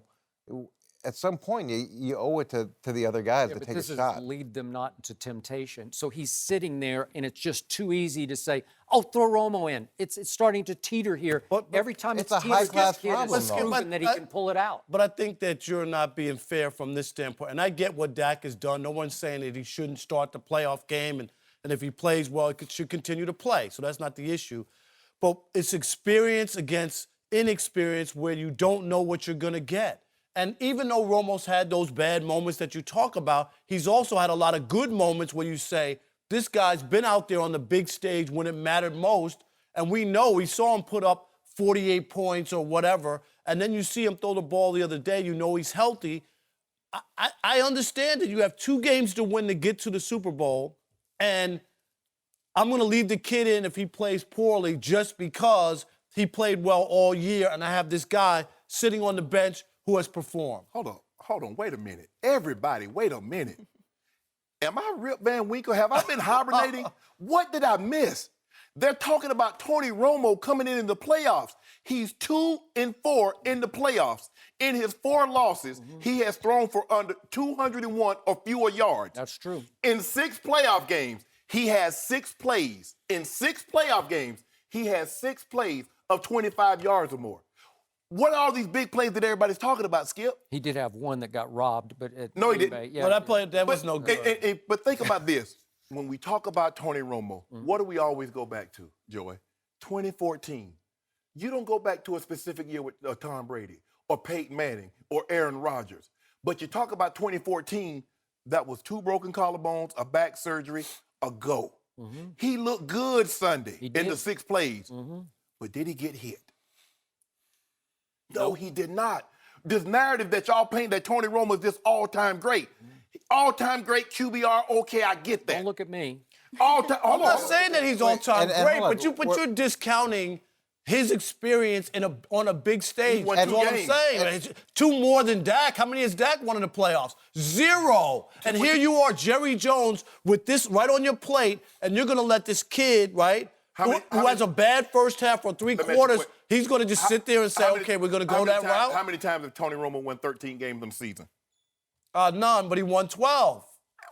At some point, you owe it to the other guys to take a shot. This is lead them not into temptation. So he's sitting there, and it's just too easy to say, "Oh, throw Romo in." It's starting to teeter here. But every time it's it's a high-class teetered, problem, it's though. proven that he can pull it out. But I think that you're not being fair from this standpoint. And I get what Dak has done. No one's saying that he shouldn't start the playoff game. And if he plays well, he should continue to play. So that's not the issue. But it's experience against inexperience where you don't know what you're going to get. And even though Romo's had those bad moments that you talk about, he's also had a lot of good moments where you say, this guy's been out there on the big stage when it mattered most. And we saw him put up 48 points or whatever. And then you see him throw the ball the other day. You know he's healthy. I understand that you have 2 games to win to get to the Super Bowl. And I'm going to leave the kid in if he plays poorly just because he played well all year. And I have this guy sitting on the bench who has performed. Hold on, wait a minute. Everybody, wait a minute. Am I Rip Van Winkle? Have I been hibernating? What did I miss? They're talking about Tony Romo coming in the playoffs. He's 2-4 in the playoffs. In his 4 losses, he has thrown for under 201 or fewer yards. That's true. In 6 playoff games, he has 6 plays. In 6 playoff games, he has 6 plays of 25 yards or more. What are all these big plays that everybody's talking about, Skip? He did have one that got robbed, but No, he didn't. Yeah, But that play, that was no good. But think about this. When we talk about Tony Romo, what do we always go back to, Joey? 2014. You don't go back to a specific year with Tom Brady or Peyton Manning or Aaron Rodgers. But you talk about 2014, that was 2 broken collarbones, a back surgery, a go. He looked good Sunday in the 6 plays. But did he get hit? No, he did not. This narrative that y'all paint that Tony Romo is this all-time great. All-time great QBR, okay, I get that. Don't look at me. I'm not saying that he's all-time and great, hold on, but you're discounting his experience on a big stage. won That's 2 all I'm games. saying. It's 2 more than Dak. How many has Dak won in the playoffs? 0. And here you are, Jerry Jones, with this right on your plate, and you're going to let this kid, right, who has a bad first half or 3 quarters, he's going to just sit there and say, okay, we're going to go that route? How many times have Tony Romo won 13 games in the season? None, but he won 12.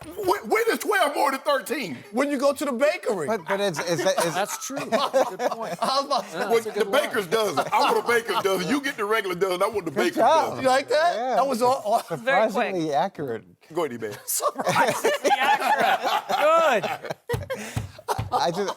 When is 12 more than 13? When you go to the bakery. But That's true. Good point. The baker's dozen. I want a baker's dozen. You get the regular dozen. I want the baker's job. dozen. You like that? Yeah. That was all. Very quick. surprisingly accurate. Go ahead, man. Good.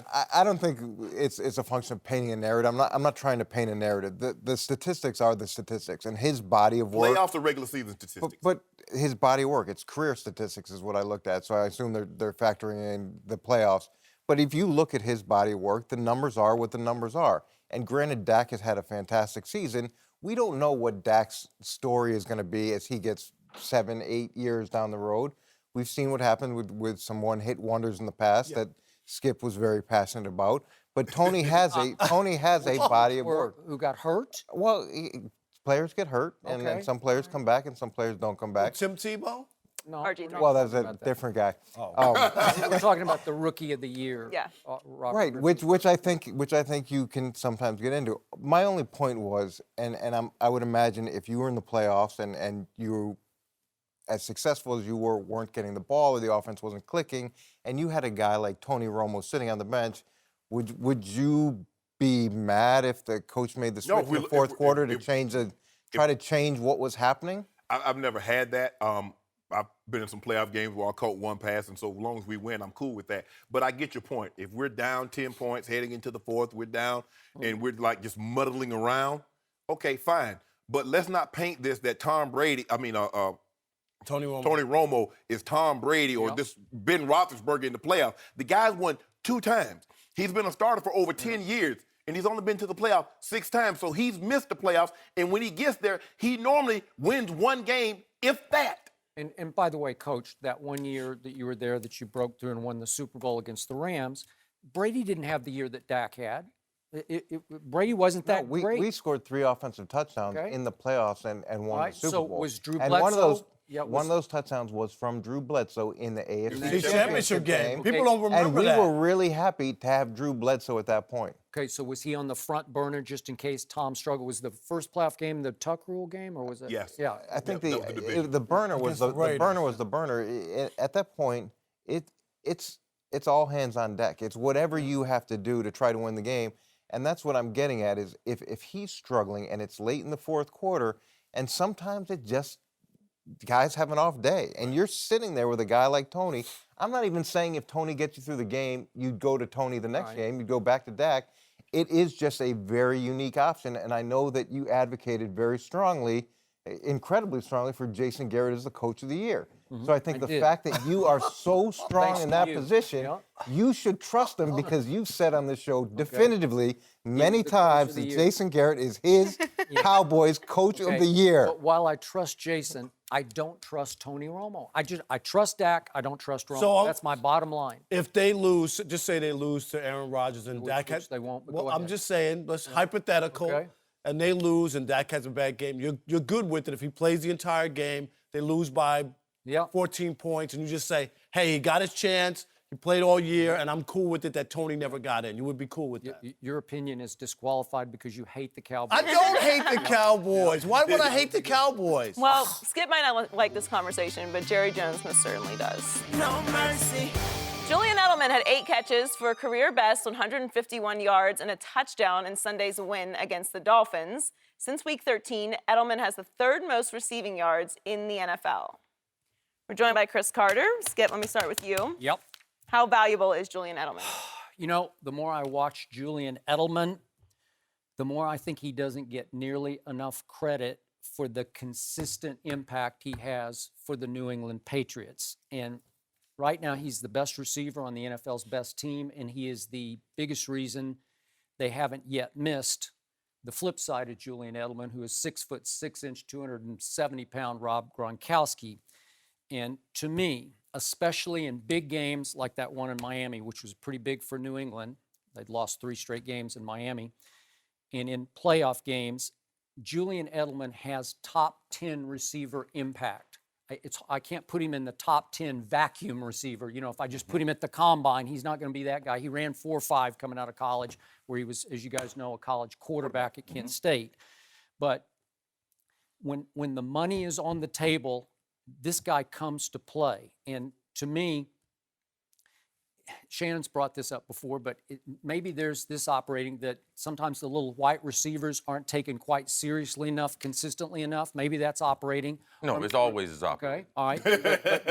I don't think it's a function of painting a narrative. I'm not trying to paint a narrative. The statistics are the statistics, and his body of work. Playoffs or regular season statistics. But his body of work, it's career statistics is what I looked at. So I assume they're factoring in the playoffs. But if you look at his body of work, the numbers are what the numbers are. And granted, Dak has had a fantastic season. We don't know what Dak's story is going to be as he gets 7, 8 years down the road. We've seen what happened with some one-hit wonders in the past that Skip was very passionate about. But Tony has a body of work. Who got hurt? Well, players get hurt, and then some players come back, and some players don't come back. Tim Tebow? No. RG3. Well, that's a different guy. We're talking about the rookie of the year. Yeah. Robert Right, Griffin. which I think you can sometimes get into. My only point was, and I would imagine if you were in the playoffs and you were as successful as you weren't getting the ball or the offense wasn't clicking, and you had a guy like Tony Romo sitting on the bench, would you be mad if the coach made the switch in the fourth quarter to try to change what was happening? I've never had that. I've been in some playoff games where I caught one pass, and so as long as we win, I'm cool with that. But I get your point. If we're down 10 points heading into the fourth, we're down, and we're like just muddling around, okay, fine. But let's not paint this that Tony Romo is Tom Brady or this Ben Roethlisberger in the playoffs. The guy's won 2 times. He's been a starter for over 10 years, and he's only been to the playoffs 6 times. So he's missed the playoffs, and when he gets there, he normally wins 1 game, if that. And by the way, Coach, that one year that you were there that you broke through and won the Super Bowl against the Rams, Brady didn't have the year that Dak had. Brady wasn't that great. We scored 3 offensive touchdowns Okay. in the playoffs and won Right, the Super so Bowl. was Drew and one of those Bledsoe- yeah, one of those touchdowns was from Drew Bledsoe in the AFC The championship game. People don't remember and we that. were really happy to have Drew Bledsoe at that point. Okay, so was he on the front burner just in case Tom struggled? Was the first playoff game the Tuck Rule game, or was it? Yes. Yeah. I think that was the division. the burner was Against the the burner Raiders. was the burner. At that point, it's all hands on deck. It's whatever you have to do to try to win the game. And that's what I'm getting at is if he's struggling and it's late in the fourth quarter, and sometimes it just guys have an off day, and you're sitting there with a guy like Tony. I'm not even saying if Tony gets you through the game, you'd go to Tony the next game, you'd go back to Dak. It is just a very unique option, and I know that you advocated very strongly, incredibly strongly, for Jason Garrett as the coach of the year. So I think the did. fact that you are so strong Thanks in to that you. position, Yeah. you should trust him because you've said on this show definitively many the coach times of the that year. Jason Garrett is his Cowboys coach of Okay, the year. But while I trust Jason, I don't trust Tony Romo. I trust Dak. I don't trust Romo. So, That's my bottom line. If they lose, just say they lose to Aaron Rodgers and Which- Dak which they won't, but Well, go I'm ahead. just saying, let's hypothetical, Okay. and they lose and Dak has a bad game. You're good with it if he plays the entire game. They lose by Yeah. 14 points, and you just say, hey, he got his chance. He played all year, and I'm cool with it that Tony never got in. You would be cool with that. Your opinion is disqualified because you hate the Cowboys. I don't hate the Cowboys. Why would I hate the Cowboys? Well, Skip might not like this conversation, but Jerry Jones most certainly does. No mercy. Julian Edelman had 8 catches for a career best 151 yards and a touchdown in Sunday's win against the Dolphins. Since Week 13, Edelman has the 3rd most receiving yards in the NFL. We're joined by Chris Carter. Skip, let me start with you. Yep. How valuable is Julian Edelman? You know, the more I watch Julian Edelman, the more I think he doesn't get nearly enough credit for the consistent impact he has for the New England Patriots. And right now, he's the best receiver on the NFL's best team, and he is the biggest reason they haven't yet missed the flip side of Julian Edelman, who is 6'6", 270-pound Rob Gronkowski. And to me, especially in big games like that one in Miami, which was pretty big for New England, they'd lost 3 straight games in Miami, and in playoff games, Julian Edelman has top 10 receiver impact. I can't put him in the top 10 vacuum receiver. You know, if I just put him at the combine, he's not going to be that guy. He ran 4.5 coming out of college, where he was, as you guys know, a college quarterback at Kent State. But when the money is on the table, this guy comes to play. And to me, Shannon's brought this up before, but maybe there's this operating that sometimes the little white receivers aren't taken quite seriously enough, consistently enough. Maybe that's operating. No, it's always is operating. Okay, all right. But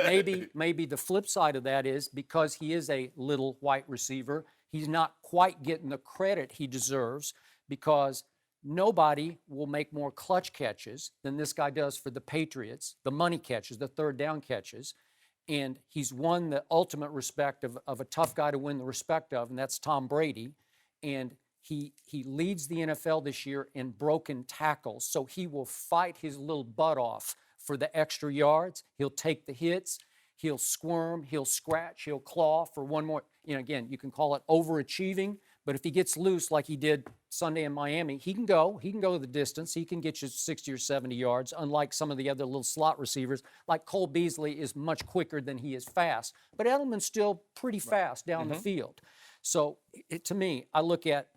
maybe the flip side of that is because he is a little white receiver, he's not quite getting the credit he deserves because nobody will make more clutch catches than this guy does for the Patriots, the money catches, the 3rd down catches. And he's won the ultimate respect of a tough guy to win the respect of, and that's Tom Brady. And he leads the NFL this year in broken tackles, so he will fight his little butt off for the extra yards. He'll take the hits. He'll squirm. He'll scratch. He'll claw for one more. You know, again, you can call it overachieving, but if he gets loose like he did Sunday in Miami, he can go the distance. He can get you 60 or 70 yards, unlike some of the other little slot receivers. Like Cole Beasley is much quicker than he is fast, but Edelman's still pretty fast down the field. So to me, I look at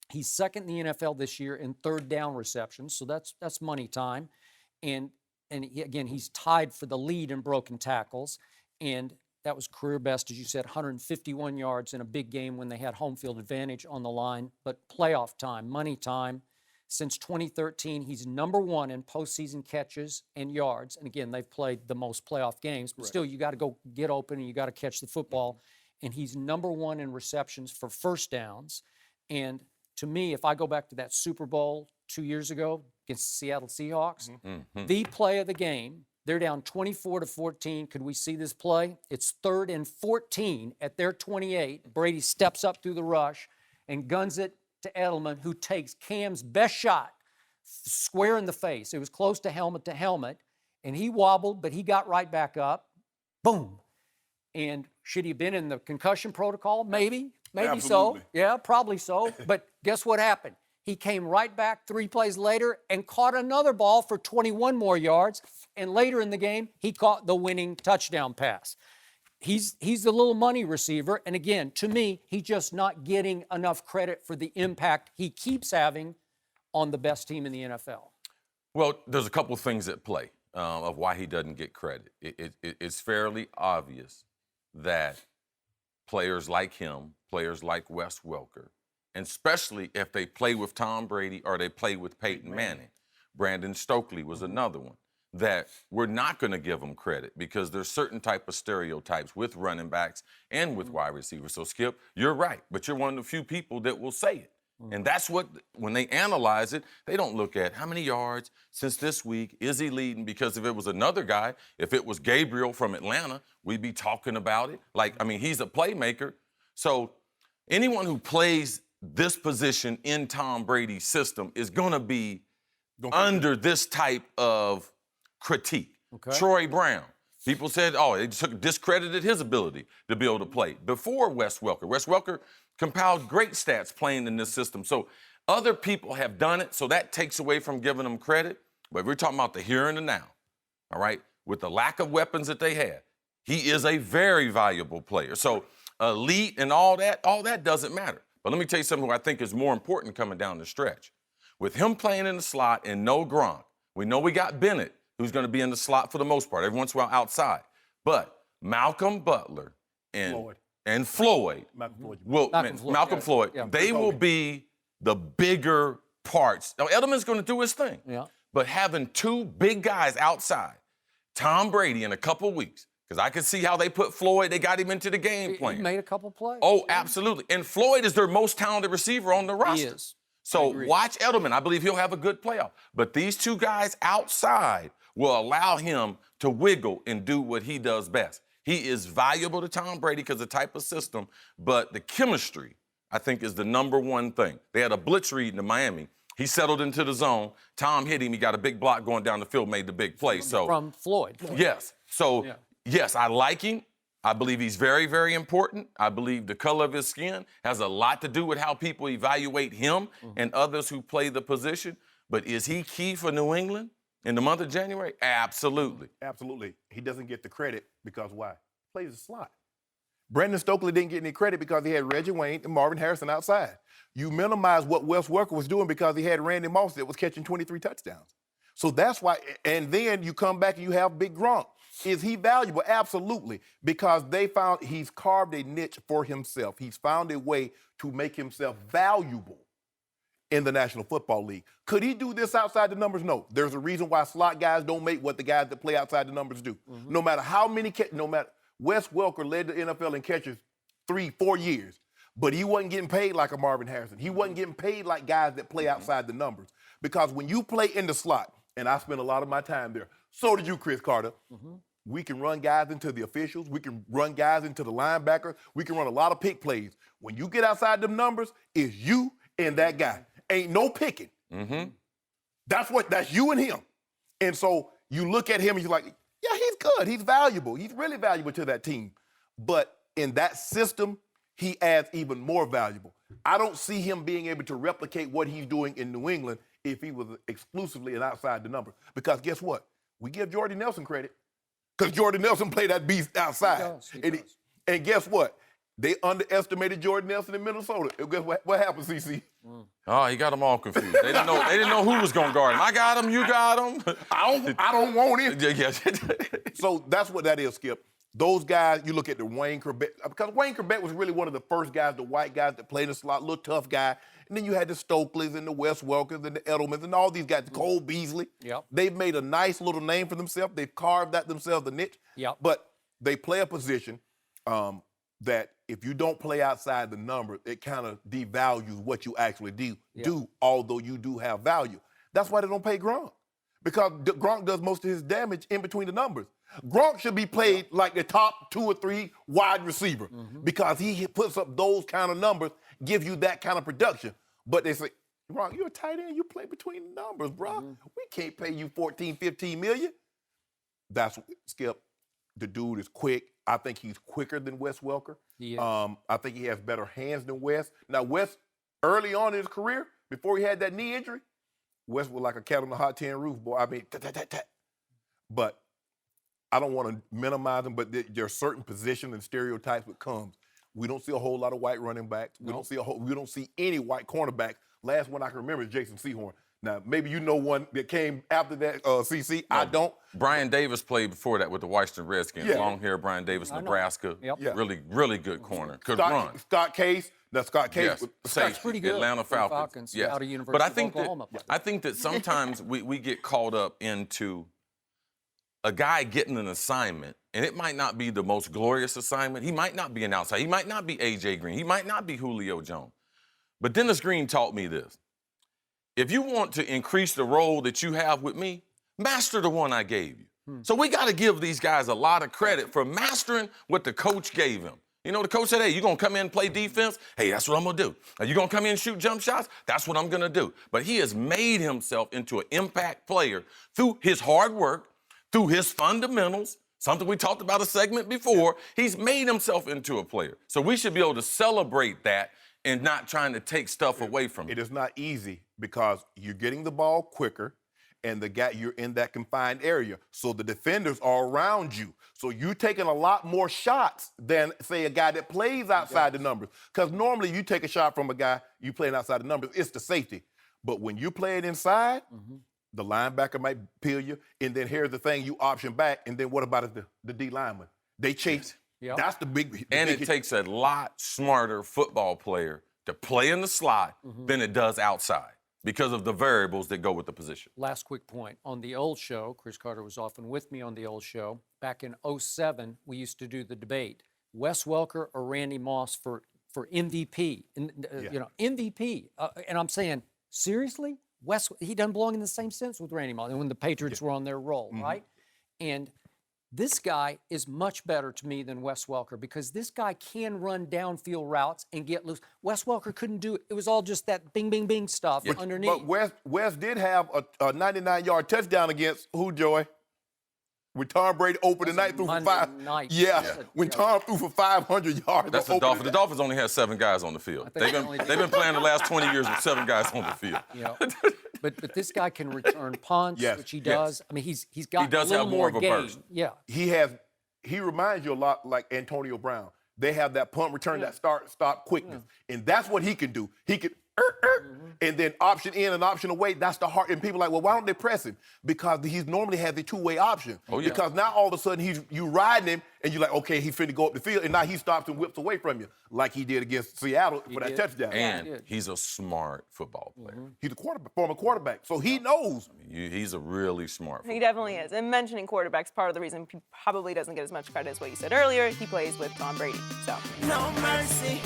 he's 2nd in the NFL this year in 3rd down receptions, so that's money time. And again, he's tied for the lead in broken tackles, and that was career best, as you said, 151 yards in a big game when they had home field advantage on the line. But playoff time, money time, since 2013, he's number 1 in postseason catches and yards. And again, they've played the most playoff games, but still, you got to go get open and you got to catch the football. And he's number 1 in receptions for 1st downs. And to me, if I go back to that Super Bowl 2 years ago against the Seattle Seahawks, the play of the game, they're down 24-14. Could we see this play? It's 3rd and 14 at their 28. Brady steps up through the rush and guns it to Edelman, who takes Cam's best shot square in the face. It was close to helmet, and he wobbled, but he got right back up. Boom. And should he have been in the concussion protocol? Maybe Absolutely. so. Yeah, probably so. But guess what happened? He came right back 3 plays later and caught another ball for 21 more yards. And later in the game, he caught the winning touchdown pass. He's the little money receiver. And again, to me, he's just not getting enough credit for the impact he keeps having on the best team in the NFL. Well, there's a couple of things at play of why he doesn't get credit. It's fairly obvious that players like him, players like Wes Welker, and especially if they play with Tom Brady or they play with Peyton Manning, Brandon Stokely was another one, that we're not going to give them credit because there's certain type of stereotypes with running backs and with wide receivers. So, Skip, you're right, but you're one of the few people that will say it. And that's what, when they analyze it, they don't look at how many yards since this week, is he leading? Because if it was another guy, if it was Gabriel from Atlanta, we'd be talking about it. He's a playmaker. So anyone who plays this position in Tom Brady's system is going to be under this type of critique. Okay. Troy Brown. People said, they discredited his ability to be able to play before Wes Welker. Wes Welker compiled great stats playing in this system. So other people have done it, so that takes away from giving them credit. But we're talking about the here and the now, all right? With the lack of weapons that they had, he is a very valuable player. So elite and all that doesn't matter. But let me tell you something who I think is more important coming down the stretch. With him playing in the slot and no Gronk, we know we got Bennett, who's going to be in the slot for the most part, every once in a while outside. But Malcolm Butler and Floyd. Malcolm Floyd. Yeah. They will be the bigger parts. Now, Edelman's going to do his thing. Yeah. But having two big guys outside, Tom Brady in a couple weeks, because I can see how they put Floyd, they got him into the game plan. He made a couple plays. Oh, absolutely. And Floyd is their most talented receiver on the roster. He is. So watch Edelman. I believe he'll have a good playoff. But these two guys outside will allow him to wiggle and do what he does best. He is valuable to Tom Brady because of the type of system, but the chemistry, I think, is the number one thing. They had a blitz read in Miami. He settled into the zone. Tom hit him. He got a big block going down the field, made the big play. So From Floyd. yes. So, yes, I like him. I believe he's very, very important. I believe the color of his skin has a lot to do with how people evaluate him and others who play the position. But is he key for New England in the month of January? Absolutely. Absolutely. He doesn't get the credit because why? He plays the slot. Brandon Stokely didn't get any credit because he had Reggie Wayne and Marvin Harrison outside. You minimize what Wes Welker was doing because he had Randy Moss that was catching 23 touchdowns. So that's why, and then you come back and you have Big Gronk. Is he valuable? Absolutely, because they found he's carved a niche for himself. He's found a way to make himself valuable in the National Football League. Could he do this outside the numbers? No. There's a reason why slot guys don't make what the guys that play outside the numbers do. No matter how many, Wes Welker led the NFL in catches 3-4 years, but he wasn't getting paid like a Marvin Harrison. He wasn't getting paid like guys that play outside the numbers. Because when you play in the slot, and I spent a lot of my time there, so did you, Chris Carter. We can run guys into the officials. We can run guys into the linebackers. We can run a lot of pick plays. When you get outside them numbers, it's you and that guy. Ain't no picking. That's you and him. And so you look at him and you're like, yeah, he's good. He's valuable. He's really valuable to that team. But in that system, he adds even more valuable. I don't see him being able to replicate what he's doing in New England if he was exclusively an outside the numbers. Because guess what? We give Jordy Nelson credit because Jordy Nelson played that beast outside. He does. And guess what? They underestimated Jordy Nelson in Minnesota. And guess what happened, CC? Oh, he got them all confused. They didn't know who was going to guard him. I got him, you got him. I don't want it. Yes. So that's what that is, Skip. Those guys, you look at the Wayne Corbett, because Wayne Corbett was really one of the first guys, the white guys that played in the slot, little tough guy. And then you had the Stokeleys and the Wes Welkers and the Edelmans and all these guys, Cole Beasley. Yep. They've made a nice little name for themselves. They've carved out themselves a niche. Yep. But they play a position that if you don't play outside the number, it kind of devalues what you actually do, although you do have value. That's why they don't pay Gronk. Because Gronk does most of his damage in between the numbers. Gronk should be played like the top 2 or 3 wide receiver because he puts up those kind of numbers, gives you that kind of production. But they say, Gronk, you're a tight end. You play between the numbers, bro. We can't pay you $14, $15 million. That's Skip. The dude is quick. I think he's quicker than Wes Welker. He is. I think he has better hands than Wes. Now, Wes, early on in his career, before he had that knee injury, Wes was like a cat on the hot tin roof, boy. I mean, But I don't want to minimize him, but there are certain positions and stereotypes that comes. We don't see a whole lot of white running backs. We don't see any white cornerbacks. Last one I can remember is Jason Sehorn. Now, maybe you know one that came after that, CC. I don't. Brian Davis played before that with the Washington Redskins. Yeah. Long hair, Brian Davis, Nebraska. Yep. Yeah. Really, really good corner. Could run. Scott Case. Now, Scott Case. Yes. Scott's Safety, pretty good Atlanta for the Falcons. Falcons, Yes. out of University But I of think Oklahoma. I think that sometimes we get caught up into a guy getting an assignment, and it might not be the most glorious assignment. He might not be an outside. He might not be A.J. Green. He might not be Julio Jones. But Dennis Green taught me this. If you want to increase the role that you have with me, master the one I gave you. So we got to give these guys a lot of credit for mastering what the coach gave him. You know, the coach said, hey, you going to come in and play defense? Hey, that's what I'm going to do. Are you going to come in and shoot jump shots? That's what I'm going to do. But he has made himself into an impact player through his hard work, through his fundamentals, something we talked about a segment before. He's made himself into a player. So we should be able to celebrate that and not trying to take stuff away from him. It is not easy because you're getting the ball quicker and you're in that confined area. So the defenders are around you. So you're taking a lot more shots than, say, a guy that plays outside the numbers. Because normally you take a shot from a guy, you playing outside the numbers, it's the safety. But when you play it inside, the linebacker might peel you, and then here's the thing, you option back, and then what about the D lineman? They chase. Yep. That's the big. And it takes a lot smarter football player to play in the slot than it does outside because of the variables that go with the position. Last quick point. On the old show, Chris Carter was often with me on the old show. Back in 2007, we used to do the debate. Wes Welker or Randy Moss for MVP. MVP. And I'm saying, seriously? He doesn't belong in the same sense with Randy Moss. And when the Patriots were on their roll, right? And this guy is much better to me than Wes Welker because this guy can run downfield routes and get loose. Wes Welker couldn't do it. It was all just that bing, bing, bing stuff underneath. But Wes did have a 99-yard touchdown against who, Joy? When Tom Brady opened the night threw for five. When Tom threw for 500 yards. That's the Dolphins. The Dolphins only had 7 guys on the field. They've been playing the last 20 years with 7 guys on the field. But this guy can return punts, which he does. I mean, he's got a little have more of a game. burst. Yeah. He reminds you a lot like Antonio Brown. They have that punt return, that stop quickness. And that's what he can do. He can and then option in and option away. That's the heart. And people are like, well, why don't they press him? Because he normally has the two-way option. Because now all of a sudden you riding him and you're like, okay, he's finna go up the field, and now he stops and whips away from you, like he did against Seattle for that touchdown. And he's a smart football player. He's a former quarterback, so he knows. He's a really smart football He definitely is. And mentioning quarterbacks, part of the reason he probably doesn't get as much credit as what you said earlier. He plays with Tom Brady, so. No mercy.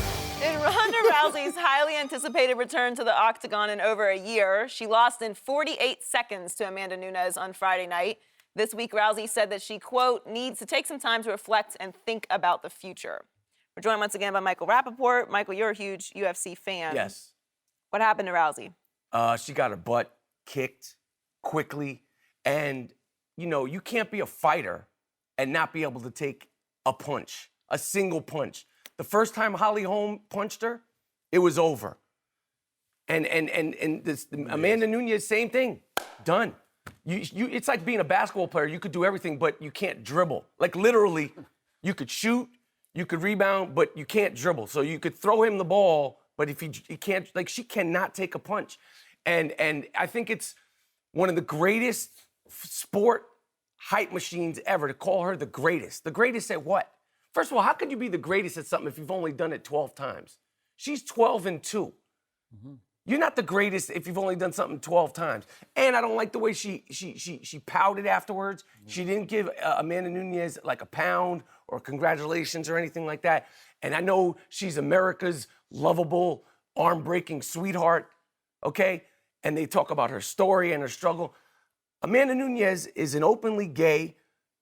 In Ronda Rousey's highly anticipated return to the octagon in over a year, she lost in 48 seconds to Amanda Nunes on Friday night. This week, Rousey said that she, quote, needs to take some time to reflect and think about the future. We're joined once again by Michael Rapaport. Michael, you're a huge UFC fan. Yes. What happened to Rousey? She got her butt kicked quickly. And, you can't be a fighter and not be able to take a punch, a single punch. The first time Holly Holm punched her, it was over. And Amanda Nunes, same thing. Done. It's like being a basketball player. You could do everything, but you can't dribble. Like literally, you could shoot, you could rebound, but you can't dribble. So you could throw him the ball, but if he can't, like she cannot take a punch. And I think it's one of the greatest sport hype machines ever to call her the greatest. The greatest at what? First of all, how could you be the greatest at something if you've only done it 12 times? She's 12-2. You're not the greatest if you've only done something 12 times. And I don't like the way she pouted afterwards. She didn't give Amanda Nunes like a pound or congratulations or anything like that. And I know she's America's lovable, arm-breaking sweetheart, okay? And they talk about her story and her struggle. Amanda Nunes is an openly gay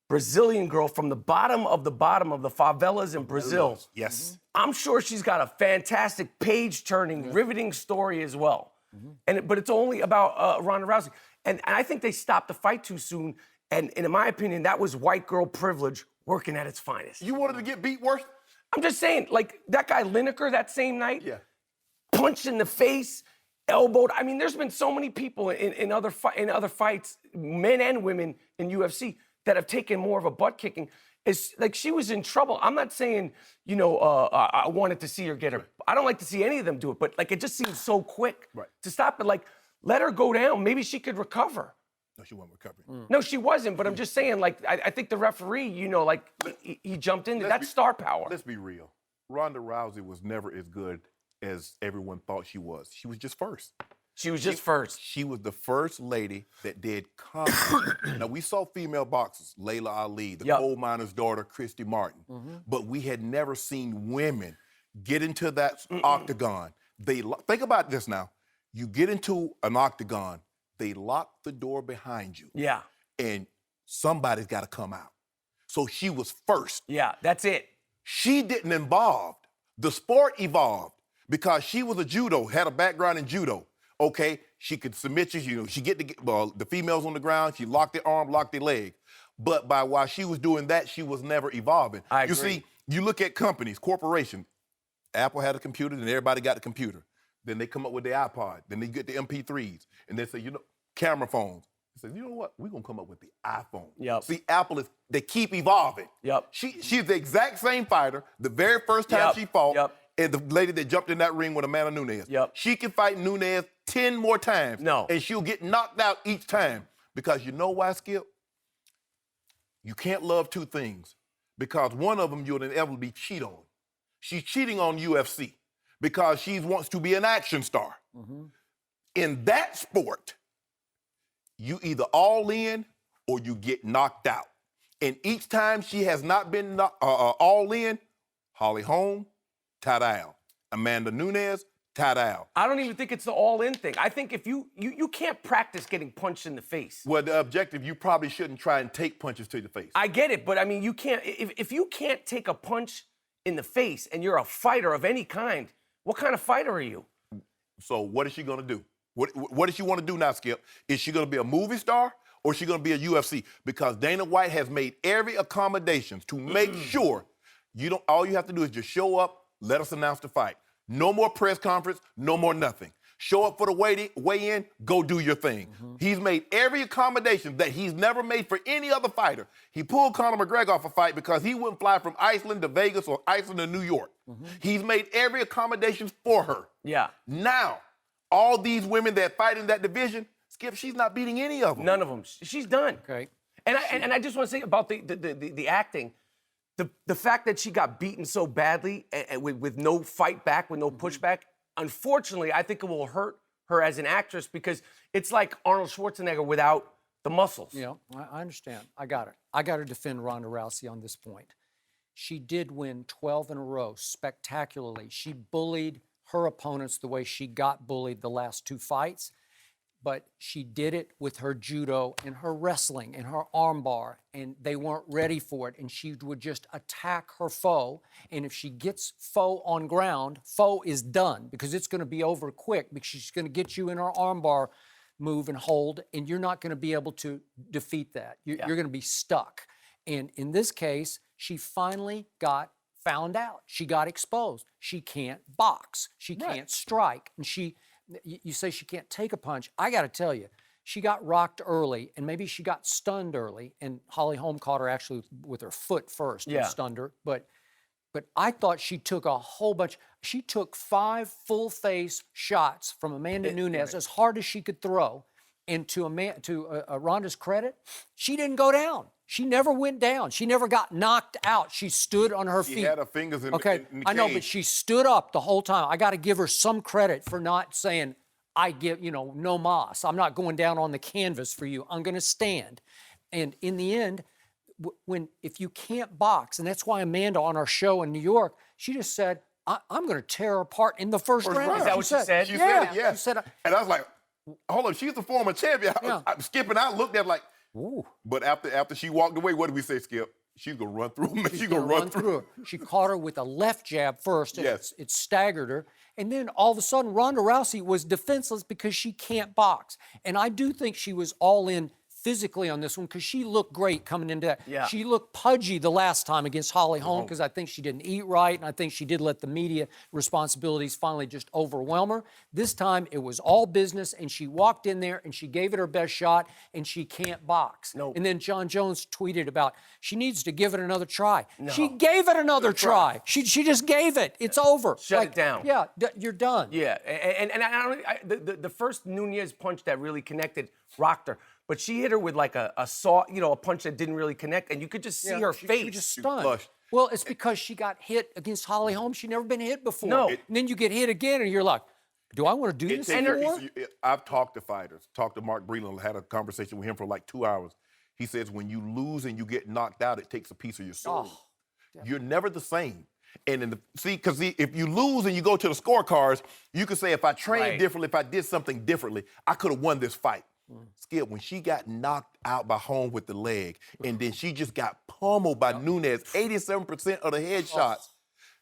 Brazilian girl from the bottom of the favelas in Brazil. Yes. I'm sure she's got a fantastic page-turning, riveting story as well. But it's only about Ronda Rousey. And I think they stopped the fight too soon And in my opinion, that was white girl privilege working at its finest. You wanted to get beat worse? I'm just saying, like, that guy Lineker that same night, Yeah. punched in the face, elbowed. I mean, there's been so many people in other fights, men and women in UFC, that have taken more of a butt kicking. It's like she was in trouble. I'm not saying, I wanted to see her get her. I don't like to see any of them do it, but like it just seems so quick to stop it. Like, let her go down. Maybe she could recover. No, she wasn't recovering. No, she wasn't. But I'm just saying, like, I think the referee, he jumped in. That's star power. Let's be real. Ronda Rousey was never as good as everyone thought she was. She was just first. She was just first. She was the first lady that did comedy. Now, we saw female boxers, Layla Ali, the coal miner's daughter, Christy Martin. But we had never seen women get into that octagon. Think about this now. You get into an octagon, they lock the door behind you. Yeah. And somebody's got to come out. So she was first. Yeah, that's it. She didn't evolve. The sport evolved because she was had a background in judo. Okay, she could submit you. She get the females on the ground. She locked their arm, locked their leg. But while she was doing that, she was never evolving. I agree. You see, you look at companies, corporations. Apple had a computer, then everybody got a computer. Then they come up with the iPod. Then they get the MP3s, and they say, camera phones. They say, you know what? We're gonna come up with the iPhone. Yep. See, Apple they keep evolving. Yep. She's the exact same fighter. The very first time she fought. Yep. And the lady that jumped in that ring with Amanda Nunes. Yep. She can fight Nunes 10 more times. No. And she'll get knocked out each time. Because you know why, Skip? You can't love two things. Because one of them you'll inevitably cheat on. She's cheating on UFC because she wants to be an action star. In that sport, you either all in or you get knocked out. And each time she has not been all in, Holly Holm, Tebow. Amanda Nunes, Tebow. I don't even think it's the all-in thing. I think if you can't practice getting punched in the face. Well, the objective, you probably shouldn't try and take punches to the face. I get it, but I mean, you can't. If you can't take a punch in the face and you're a fighter of any kind, what kind of fighter are you? So what is she gonna do? What does she want to do now, Skip? Is she gonna be a movie star or is she gonna be a UFC? Because Dana White has made every accommodation to make sure all you have to do is just show up, let us announce the fight. No more press conference, no more nothing. Show up for the weigh-in, go do your thing. He's made every accommodation that he's never made for any other fighter. He pulled Conor McGregor off a fight because he wouldn't fly from Iceland to Vegas or Iceland to New York. He's made every accommodation for her. Yeah. Now, all these women that fight in that division, Skip, she's not beating any of them. None of them. She's done. Okay. And I just want to say about the acting, the fact that she got beaten so badly and with no fight back, with no pushback, unfortunately, I think it will hurt her as an actress because it's like Arnold Schwarzenegger without the muscles. Yeah, I understand. I got it. I got to defend Ronda Rousey on this point. She did win 12 in a row spectacularly. She bullied her opponents the way she got bullied the last two fights, but she did it with her judo and her wrestling and her armbar, and they weren't ready for it, and she would just attack her foe, and if she gets foe on ground, foe is done because it's going to be over quick because she's going to get you in her armbar move and hold, and you're not going to be able to defeat that. You're going to be stuck. And in this case, she finally got found out. She got exposed. She can't box. She can't strike. And you say she can't take a punch. I got to tell you, she got rocked early, and maybe she got stunned early, and Holly Holm caught her actually with her foot first and stunned her. But I thought she took a whole bunch. She took 5 full-face shots from Amanda Nunes as hard as she could throw. And to Ronda's credit, she didn't go down. She never went down. She never got knocked out. She stood on her feet. She had her fingers in the Okay, cage. I know, but she stood up the whole time. I got to give her some credit for not saying, I give, no mas. I'm not going down on the canvas for you. I'm going to stand. And in the end, if you can't box, and that's why Amanda on our show in New York, she just said, I'm going to tear her apart in the first round. Is that what she said? She said it, yeah. She said, and I was like, hold on, she's the former champion. I'm skipping out, looked at like, ooh. But after she walked away, what did we say, Skip? She's going to run through me. She's going to run through her. She caught her with a left jab first, and Yes. it staggered her. And then all of a sudden, Ronda Rousey was defenseless because she can't box. And I do think she was all in physically on this one because she looked great coming into that. Yeah. She looked pudgy the last time against Holly Holm because I think she didn't eat right, and I think she did let the media responsibilities finally just overwhelm her. This time it was all business, and she walked in there and she gave it her best shot, and she can't box. No. And then John Jones tweeted about she needs to give it another try. No. She gave it another try. She just gave it. It's over. Shut it down. Yeah, you're done. Yeah, and the first Nunez punch that really connected rocked her, but she hit her with like a punch that didn't really connect, and you could just see her face. She was just stunned. flushed. Well, it's because she got hit against Holly Holm. She'd never been hit before. No. And then you get hit again, and you're like, do I want to do this anymore? I've talked to fighters, talked to Mark Breland, had a conversation with him for like 2 hours. He says when you lose and you get knocked out, it takes a piece of your soul. You're never the same. And because if you lose and you go to the scorecards, you can say if I trained differently, if I did something differently, I could have won this fight. Skip, when she got knocked out by Holm with the leg, and then she just got pummeled by Nunez, 87% of the headshots.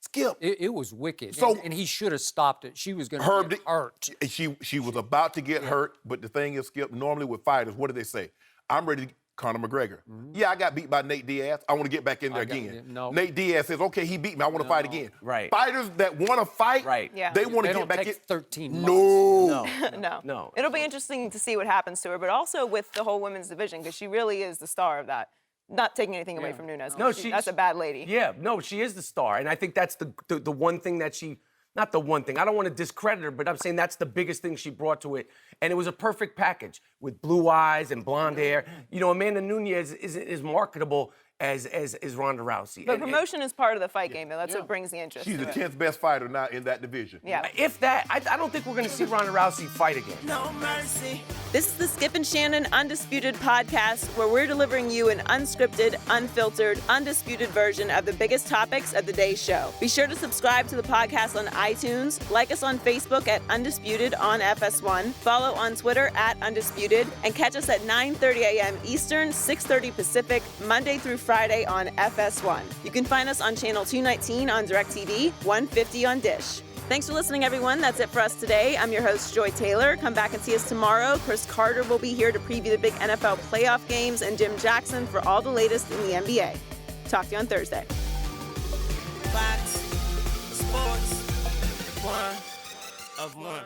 Skip. It was wicked. So- and he should have stopped it. She was going to get hurt. She was about to get hurt, but the thing is, Skip, normally with fighters, what do they say? I'm ready to Conor McGregor. Yeah, I got beat by Nate Diaz. I want to get back in there again. No. Nate Diaz says, okay, he beat me. I want to fight again. Right. Fighters that want to fight, Yeah. they want to They get don't back take in. 13 No. No. It'll be interesting to see what happens to her, but also with the whole women's division, because she really is the star of that. Not taking anything away from Nunez. No, that's a bad lady. Yeah, no, she is the star, and I think that's the one thing that she. Not the one thing. I don't want to discredit her, but I'm saying that's the biggest thing she brought to it. And it was a perfect package with blue eyes and blonde hair. You know, Amanda Nunez is marketable as Ronda Rousey. But promotion is part of the fight game, though. That's what brings the interest. She's to the it. 10th best fighter now in that division. Yeah. If that, I don't think we're going to see Ronda Rousey fight again. No mercy. This is the Skip and Shannon Undisputed podcast, where we're delivering you an unscripted, unfiltered, undisputed version of the biggest topics of the day's show. Be sure to subscribe to the podcast on iTunes, like us on Facebook at Undisputed on FS1, follow on Twitter at Undisputed, and catch us at 9:30 a.m. Eastern, 6:30 Pacific, Monday through Friday on FS1. You can find us on channel 219 on DirecTV, 150 on Dish. Thanks for listening, everyone. That's it for us today. I'm your host, Joy Taylor. Come back and see us tomorrow. Chris Carter will be here to preview the big NFL playoff games, and Jim Jackson for all the latest in the NBA. Talk to you on Thursday. Fox Sports, one of one.